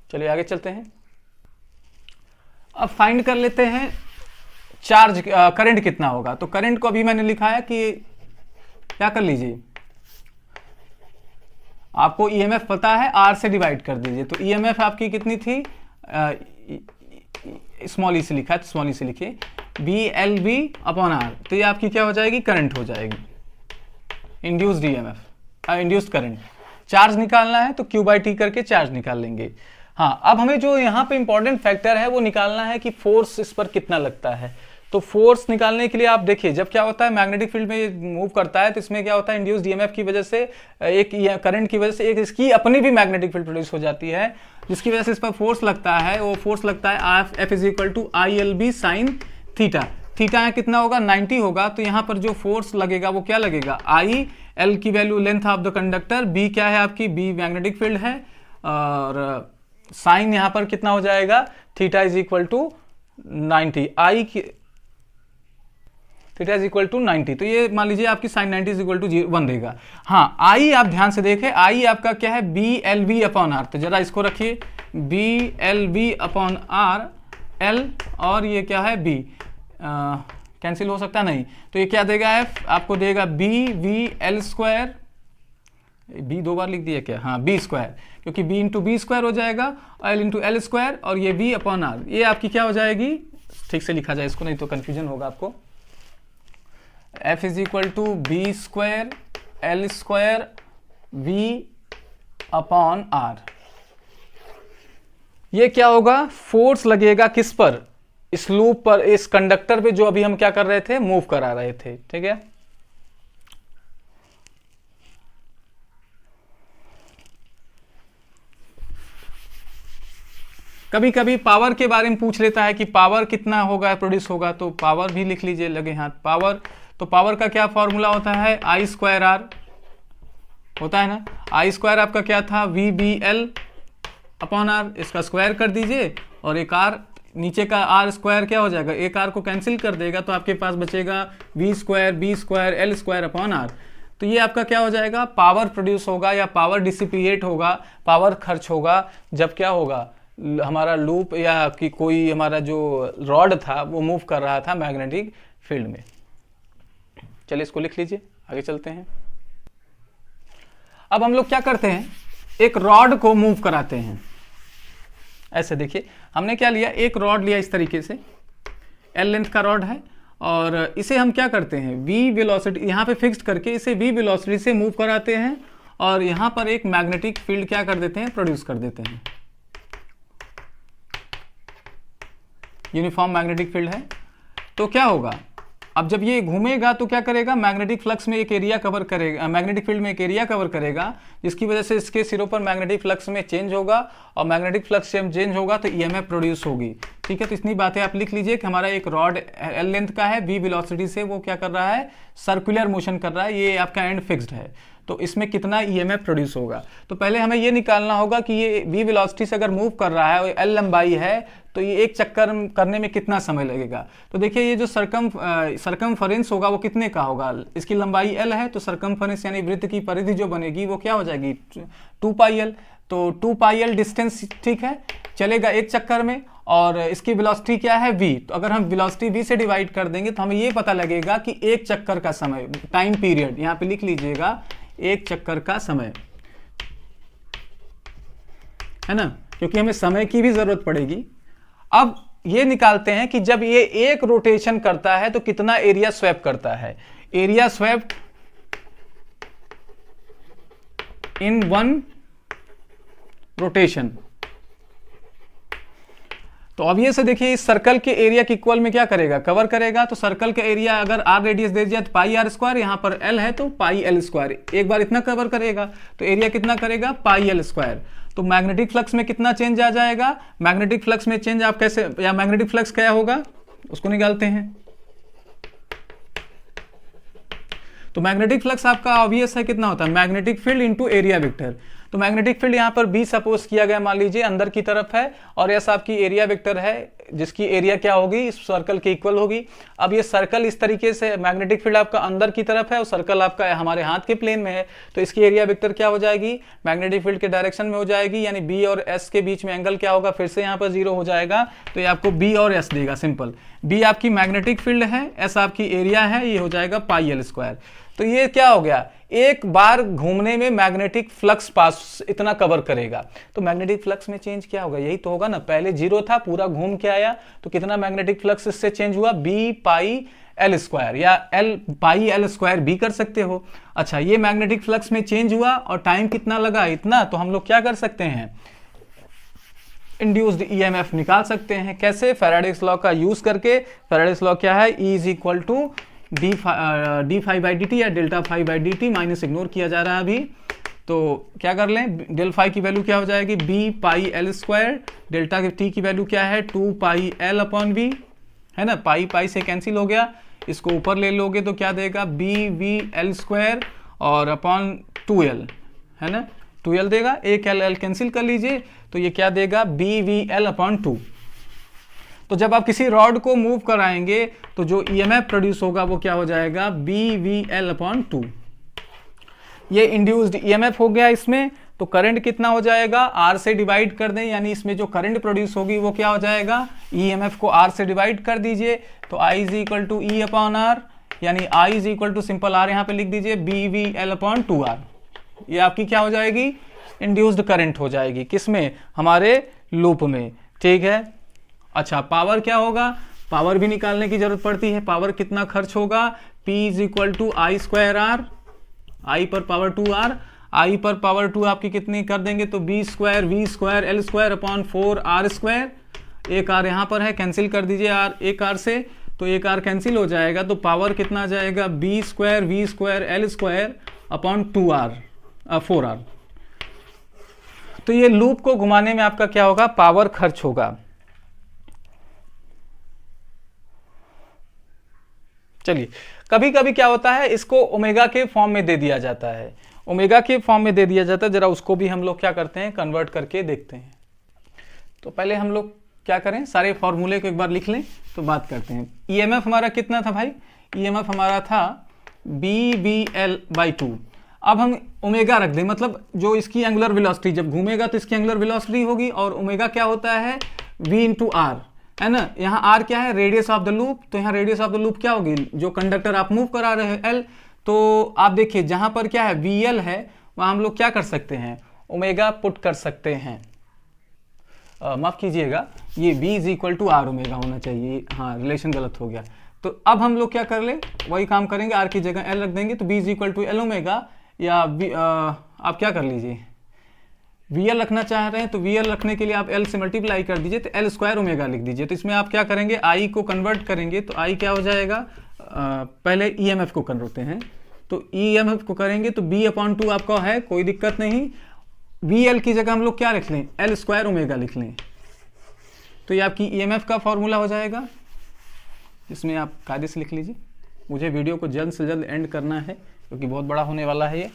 Speaker 1: चलिए आगे चलते हैं। अब फाइंड कर लेते हैं चार्ज करंट कितना होगा। तो करंट को अभी मैंने लिखा है कि क्या कर लीजिए, आपको ईएमएफ पता है, आर से डिवाइड कर दीजिए। तो ईएमएफ आपकी कितनी थी, स्मॉल ई से लिखा है तो स्मॉल ई से लिखिए, B L B upon R. तो ये आपकी क्या हो जाएगी, करंट हो जाएगी, induced EMF, induced current. Charge निकालना है तो क्यू बाई टी करके चार्ज निकाल लेंगे। हाँ, अब हमें जो यहाँ पे इंपॉर्टेंट फैक्टर है वो निकालना है कि फोर्स इस पर कितना लगता है। तो फोर्स निकालने के लिए आप देखिए, जब क्या होता है मैग्नेटिक फील्ड में मूव करता है तो इसमें क्या होता है, इंड्यूस्ड ईएमएफ की वजह से, एक करंट की वजह से एक इसकी अपनी भी मैग्नेटिक फील्ड प्रोड्यूस हो जाती है, जिसकी वजह से इस पर फोर्स लगता है। वो फोर्स लगता है F is equal to I L B sine theta. Theta यहाँ कितना होगा, 90 होगा। तो यहाँ पर जो फोर्स लगेगा वो क्या लगेगा, आई, एल की value length of the conductor, B क्या है आपकी, बी मैग्नेटिक फील्ड है, और साइन यहाँ पर कितना हो जाएगा, थीटा इज इक्वल टू 90, आई की थीटा इज इक्वल टू 90। तो ये मान लीजिए आपकी साइन 90 इज इक्वल टू 1 देगा। हाँ, आई आप ध्यान से देखें, आई आपका क्या है, B L B upon R. तो जरा इसको रखिए, B L B upon R, L और ये क्या है बी, कैंसिल हो सकता नहीं। तो ये क्या देगा, एफ आपको देगा B V L square, B दो बार लिख दिया क्या, हाँ बी स्क्वायर, क्योंकि बी इंटू बी स्क्वायर हो जाएगा, एल इंटू एल स्क्वायर, और ये बी अपॉन आर। ये आपकी क्या हो जाएगी, ठीक से लिखा जाए इसको, नहीं तो कंफ्यूजन होगा आपको। F is equal to B square L square V upon R. ये क्या होगा, फोर्स लगेगा किस पर, इस लूप पर, इस कंडक्टर पे जो अभी हम क्या कर रहे थे, मूव करा रहे थे। ठीक है, कभी कभी पावर के बारे में पूछ लेता है कि पावर कितना होगा प्रोड्यूस होगा, तो पावर भी लिख लीजिए लगे हाथ, पावर। तो पावर का क्या फॉर्मूला होता है, आई स्क्वायर आर होता है ना। आई स्क्वायर आपका क्या था, V B L upon R, इसका स्क्वायर कर दीजिए, और एक आर नीचे का आर स्क्वायर क्या हो जाएगा, एक आर को कैंसिल कर देगा, तो आपके पास बचेगा V square B square L square upon R. तो ये आपका क्या हो जाएगा, पावर प्रोड्यूस होगा या पावर डिसिपिएट होगा, पावर खर्च होगा जब क्या होगा, हमारा लूप या कि कोई हमारा जो रॉड था वो मूव कर रहा था मैग्नेटिक फील्ड में। चलिए इसको लिख लीजिए, आगे चलते हैं। अब हम लोग क्या करते हैं, एक रॉड को मूव कराते हैं। ऐसे देखिए, हमने क्या लिया, एक रॉड लिया इस तरीके से, एल लेंथ का रॉड है, और इसे हम क्या करते हैं, v वेलोसिटी यहाँ पे फिक्स्ड करके इसे v वेलोसिटी से मूव कराते हैं, और यहाँ पर एक मैग्नेटिक फील्ड क्या कर देते हैं, प्रोड्यूस कर देते हैं। यूनिफॉर्म मैग्नेटिक फील्ड है। तो क्या होगा, अब जब ये घूमेगा तो क्या करेगा, मैग्नेटिक फ्लक्स में एक एरिया कवर करेगा, मैग्नेटिक फील्ड में एक एरिया कवर करेगा, जिसकी वजह से इसके सिरों पर मैग्नेटिक फ्लक्स में चेंज होगा, और मैग्नेटिक फ्लक्स से चेंज होगा तो ईएमएफ प्रोड्यूस होगी। ठीक है, तो इतनी बातें आप लिख लीजिए कि हमारा एक रॉड एल लेंथ का है, वी वेलोसिटी से वो क्या कर रहा है, सर्कुलर मोशन कर रहा है, ये आपका एंड फिक्स्ड है, तो इसमें कितना ईएमएफ प्रोड्यूस होगा। तो पहले हमें ये निकालना होगा कि ये वी वेलोसिटी से अगर मूव कर रहा है और एल लंबाई है, तो ये एक चक्कर करने में कितना समय लगेगा। तो देखिए, ये जो सरकमफरेंस होगा वो कितने का होगा, इसकी लंबाई एल है, तो सरकमफरेंस यानी वृत्त की परिधि जो बनेगी वो क्या हो जाएगी, 2 पाई एल। तो 2 पाई एल डिस्टेंस ठीक है, चलेगा एक चक्कर में, और इसकी वेलोसिटी क्या है, v। तो अगर हम वेलोसिटी v से डिवाइड कर देंगे तो हमें ये पता लगेगा कि एक चक्कर का समय, टाइम पीरियड यहाँ पे लिख लीजिएगा, एक चक्कर का समय है ना, क्योंकि हमें समय की भी जरूरत पड़ेगी। अब ये निकालते हैं कि जब ये एक रोटेशन करता है तो कितना एरिया स्वैप करता है, एरिया स्वैप्ड इन 1 रोटेशन। तो ऑब्वियस से देखिए, इस सर्कल के एरिया के इक्वल में क्या करेगा, कवर करेगा। तो सर्कल का एरिया अगर आर रेडियस दे दिया तो पाई आर स्क्वायर, यहाँ पर एल है तो पाई एल स्क्वायर, एक बार इतना कवर करेगा, तो एरिया कितना करेगा, पाई एल स्क्वायर। तो मैग्नेटिक फ्लक्स में कितना चेंज आ जाएगा, मैग्नेटिक फ्लक्स में चेंज आप कैसे, या मैग्नेटिक फ्लक्स क्या होगा उसको निकालते हैं। तो मैग्नेटिक फ्लक्स आपका ऑब्वियस है कितना होता है, magnetic field into area vector. तो मैग्नेटिक फील्ड यहाँ पर बी सपोज किया गया, मान लीजिए अंदर की तरफ है, और एस आपकी एरिया वेक्टर है जिसकी एरिया क्या होगी, इस सर्कल के इक्वल होगी। अब ये सर्कल इस तरीके से, मैग्नेटिक फील्ड आपका अंदर की तरफ है और सर्कल आपका हमारे हाथ के प्लेन में है, तो इसकी एरिया वेक्टर क्या हो जाएगी, मैग्नेटिक फील्ड के डायरेक्शन में हो जाएगी, यानी बी और एस के बीच में एंगल क्या होगा, फिर से यहाँ पर 0 हो जाएगा, तो ये आपको बी और एस देगा। सिंपल, बी आपकी मैग्नेटिक फील्ड है, एस आपकी एरिया है, ये हो जाएगा पाई एल स्क्वायर। तो ये क्या हो गया, एक बार घूमने में मैग्नेटिक फ्लक्स पास इतना कवर करेगा। तो मैग्नेटिक फ्लक्स में चेंज क्या होगा, यही तो होगा ना, पहले 0 था, पूरा घूम के आया, तो कितना मैग्नेटिक फ्लक्स इससे चेंज हुआ, बी पाई एल स्क्वायर, या एल पाई एल स्क्वायर भी कर सकते हो। अच्छा, ये मैग्नेटिक फ्लक्स में चेंज हुआ और टाइम कितना लगा, इतना, तो हम लोग क्या कर सकते हैं, इंड्यूस्ड ईएमएफ निकाल सकते हैं। कैसे, फैराडेस लॉ का यूज करके। फैराडेस लॉ क्या है, E is equal to D phi by D t या delta phi by D t, minus ignore किया जा रहा है अभी, तो क्या कर लें, डेल फाई की वैल्यू क्या हो जाएगी, B pi L square, delta के टी की वैल्यू क्या है, 2 पाई एल अपॉन वी, है ना, पाई पाई से कैंसिल हो गया, इसको ऊपर ले लोगे तो क्या देगा, बी वी एल स्क्वायर और अपॉन 2l, है ना, 2l देगा, एक एल कैंसिल कर लीजिए, तो ये क्या देगा, बी वी एल अपॉन 2। तो जब आप किसी रॉड को मूव कराएंगे तो जो ईएमएफ प्रोड्यूस होगा वो क्या हो जाएगा, बी वी एल अपॉन 2। ये इंड्यूस्ड ईएमएफ हो गया इसमें। तो करंट कितना हो जाएगा, आर से डिवाइड कर दें, यानी इसमें जो करंट प्रोड्यूस होगी वो क्या हो जाएगा, ईएमएफ को आर से डिवाइड कर दीजिए, तो I is equal to E upon R, यानी I is equal to simple R यहाँ पे लिख दीजिए, B V L upon 2r। ये आपकी क्या हो जाएगी, इंड्यूस्ड करंट हो जाएगी, किसमें, हमारे लूप में, ठीक है। अच्छा, पावर क्या होगा, पावर भी निकालने की जरूरत पड़ती है, पावर कितना खर्च होगा, P is equal to I square R, I पर पावर 2r, आई पर पावर 2 आपकी कितनी कर देंगे, तो B square V square L square upon 4r square, एक आर यहाँ पर है, कैंसिल कर दीजिए आर एक आर से, तो एक आर कैंसिल हो जाएगा, तो पावर कितना आ जाएगा, B square V square L square upon 4r। तो ये लूप को घुमाने में आपका क्या होगा, पावर खर्च होगा। चलिए, कभी कभी क्या होता है, इसको ओमेगा के फॉर्म में दे दिया जाता है, ओमेगा के फॉर्म में दे दिया जाता है, जरा उसको भी हम लोग क्या करते हैं, कन्वर्ट करके देखते हैं। तो पहले हम लोग क्या करें, सारे फॉर्मूले को एक बार लिख लें तो बात करते हैं। ईएमएफ हमारा कितना था भाई, ईएमएफ हमारा था बी वी एल बाई 2। अब हम ओमेगा रख दें, मतलब जो इसकी एंगुलर वेलोसिटी, जब घूमेगा तो इसकी एंगुलर वेलोसिटी होगी, और ओमेगा क्या होता है, v इंटू आर, है ना। यहाँ r क्या है, रेडियस ऑफ द लूप, तो यहाँ रेडियस ऑफ द लूप क्या होगी, जो कंडक्टर आप मूव करा रहे हैं l, तो आप देखिए जहां पर क्या है, vl है, वहां हम लोग क्या कर सकते हैं, ओमेगा पुट कर सकते हैं। माफ कीजिएगा, ये v is equal to R omega होना चाहिए, हाँ रिलेशन गलत हो गया। तो अब हम लोग क्या कर ले, वही काम करेंगे, r की जगह l रख देंगे, तो v is equal to L omega, या आप क्या कर लीजिए, VL रखना चाह रहे हैं तो VL रखने के लिए आप L से मल्टीप्लाई कर दीजिए, तो L स्क्वायर ओमेगा लिख दीजिए। तो इसमें आप क्या करेंगे, I को कन्वर्ट करेंगे, तो I क्या हो जाएगा, पहले EMF को करते हैं, तो EMF को करेंगे तो B अपॉन 2 आपका है, कोई दिक्कत नहीं। VL की जगह हम लोग क्या लिख लें, L स्क्वायर ओमेगा लिख लें, तो ये आपकी EMF का फॉर्मूला हो जाएगा। इसमें आप कायदे से लिख लीजिए, मुझे वीडियो को जल्द से जल्द एंड करना है क्योंकि बहुत बड़ा होने वाला है ये।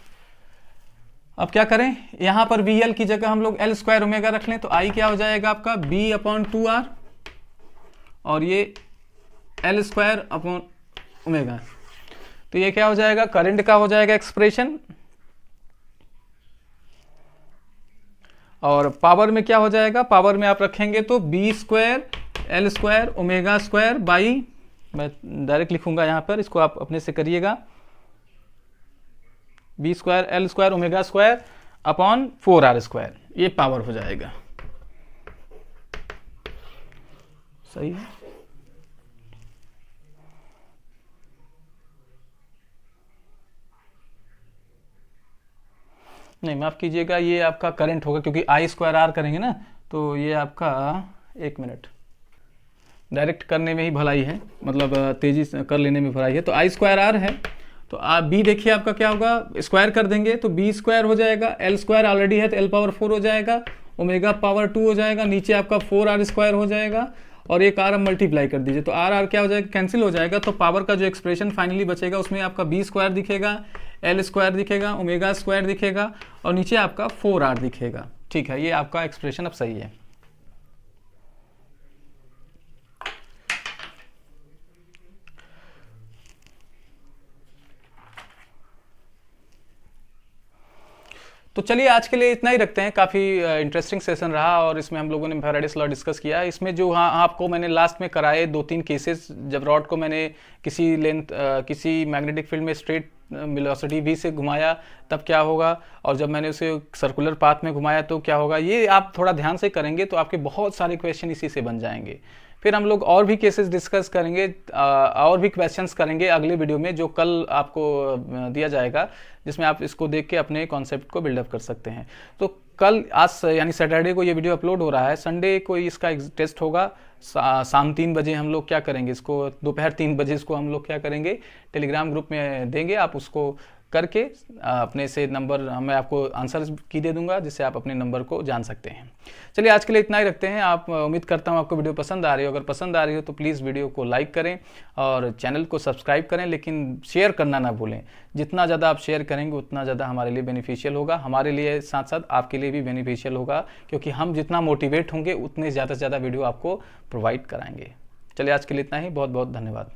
Speaker 1: अब क्या करें, यहाँ पर VL की जगह हम लोग L स्क्वायर ओमेगा रख लें, तो I क्या हो जाएगा आपका B अपॉन 2R, और ये L स्क्वायर अपॉन ओमेगा, तो ये क्या हो जाएगा, करंट का हो जाएगा एक्सप्रेशन। और पावर में क्या हो जाएगा, पावर में आप रखेंगे तो B square L square omega square by, मैं डायरेक्ट लिखूंगा यहाँ पर, इसको आप अपने से करिएगा, B square L square omega square upon 4r square, ये पावर हो जाएगा। सही है, नहीं माफ कीजिएगा, ये आपका करंट होगा क्योंकि आई स्क्वायर आर करेंगे ना, तो ये आपका, एक मिनट, डायरेक्ट करने में ही भलाई है, मतलब तेजी से कर लेने में भलाई है। तो आई स्क्वायर आर है, तो आप बी देखिए आपका क्या होगा, स्क्वायर कर देंगे तो बी स्क्वायर हो जाएगा, एल स्क्वायर ऑलरेडी है तो एल पावर 4 हो जाएगा, ओमेगा पावर 2 हो जाएगा, नीचे आपका 4r स्क्वायर हो जाएगा, और एक आर मल्टीप्लाई कर दीजिए, तो आर आर क्या हो जाएगा, कैंसिल हो जाएगा। तो पावर का जो एक्सप्रेशन फाइनली बचेगा उसमें आपका बी स्क्वायर दिखेगा, एल स्क्वायर दिखेगा, ओमेगा स्क्वायर दिखेगा और नीचे आपका 4r दिखेगा। ठीक है, ये आपका एक्सप्रेशन अब सही है। तो चलिए आज के लिए इतना ही रखते हैं। काफ़ी इंटरेस्टिंग सेशन रहा और इसमें हम लोगों ने फैराडेस लॉ डिस्कस किया। इसमें जो हाँ आपको मैंने लास्ट में कराए 2-3 केसेस, जब रॉड को मैंने किसी लेंथ किसी मैग्नेटिक फील्ड में स्ट्रेट वेलोसिटी v से घुमाया तब क्या होगा, और जब मैंने उसे सर्कुलर पाथ में घुमाया तो क्या होगा, ये आप थोड़ा ध्यान से करेंगे तो आपके बहुत सारे क्वेश्चन इसी से बन जाएंगे। फिर हम लोग और भी केसेस डिस्कस करेंगे और भी क्वेश्चंस करेंगे अगले वीडियो में, जो कल आपको दिया जाएगा, जिसमें आप इसको देख के अपने कॉन्सेप्ट को बिल्डअप कर सकते हैं। तो कल आज यानी सैटरडे को ये वीडियो अपलोड हो रहा है, संडे को इसका टेस्ट होगा। शाम 3 बजे हम लोग क्या करेंगे, इसको दोपहर 3 बजे इसको हम लोग क्या करेंगे, टेलीग्राम ग्रुप में देंगे। आप उसको करके अपने से नंबर मैं आपको आंसर की दे दूंगा, जिससे आप अपने नंबर को जान सकते हैं। चलिए आज के लिए इतना ही रखते हैं। आप उम्मीद करता हूँ आपको वीडियो पसंद आ रही हो। अगर पसंद आ रही हो तो प्लीज़ वीडियो को लाइक करें और चैनल को सब्सक्राइब करें, लेकिन शेयर करना ना भूलें। जितना ज़्यादा आप शेयर करेंगे उतना ज़्यादा हमारे लिए बेनिफिशियल होगा, हमारे लिए साथ साथ आपके लिए भी बेनिफिशियल होगा, क्योंकि हम जितना मोटिवेट होंगे उतने ज़्यादा से ज़्यादा वीडियो आपको प्रोवाइड कराएंगे। चलिए आज के लिए इतना ही, बहुत बहुत धन्यवाद।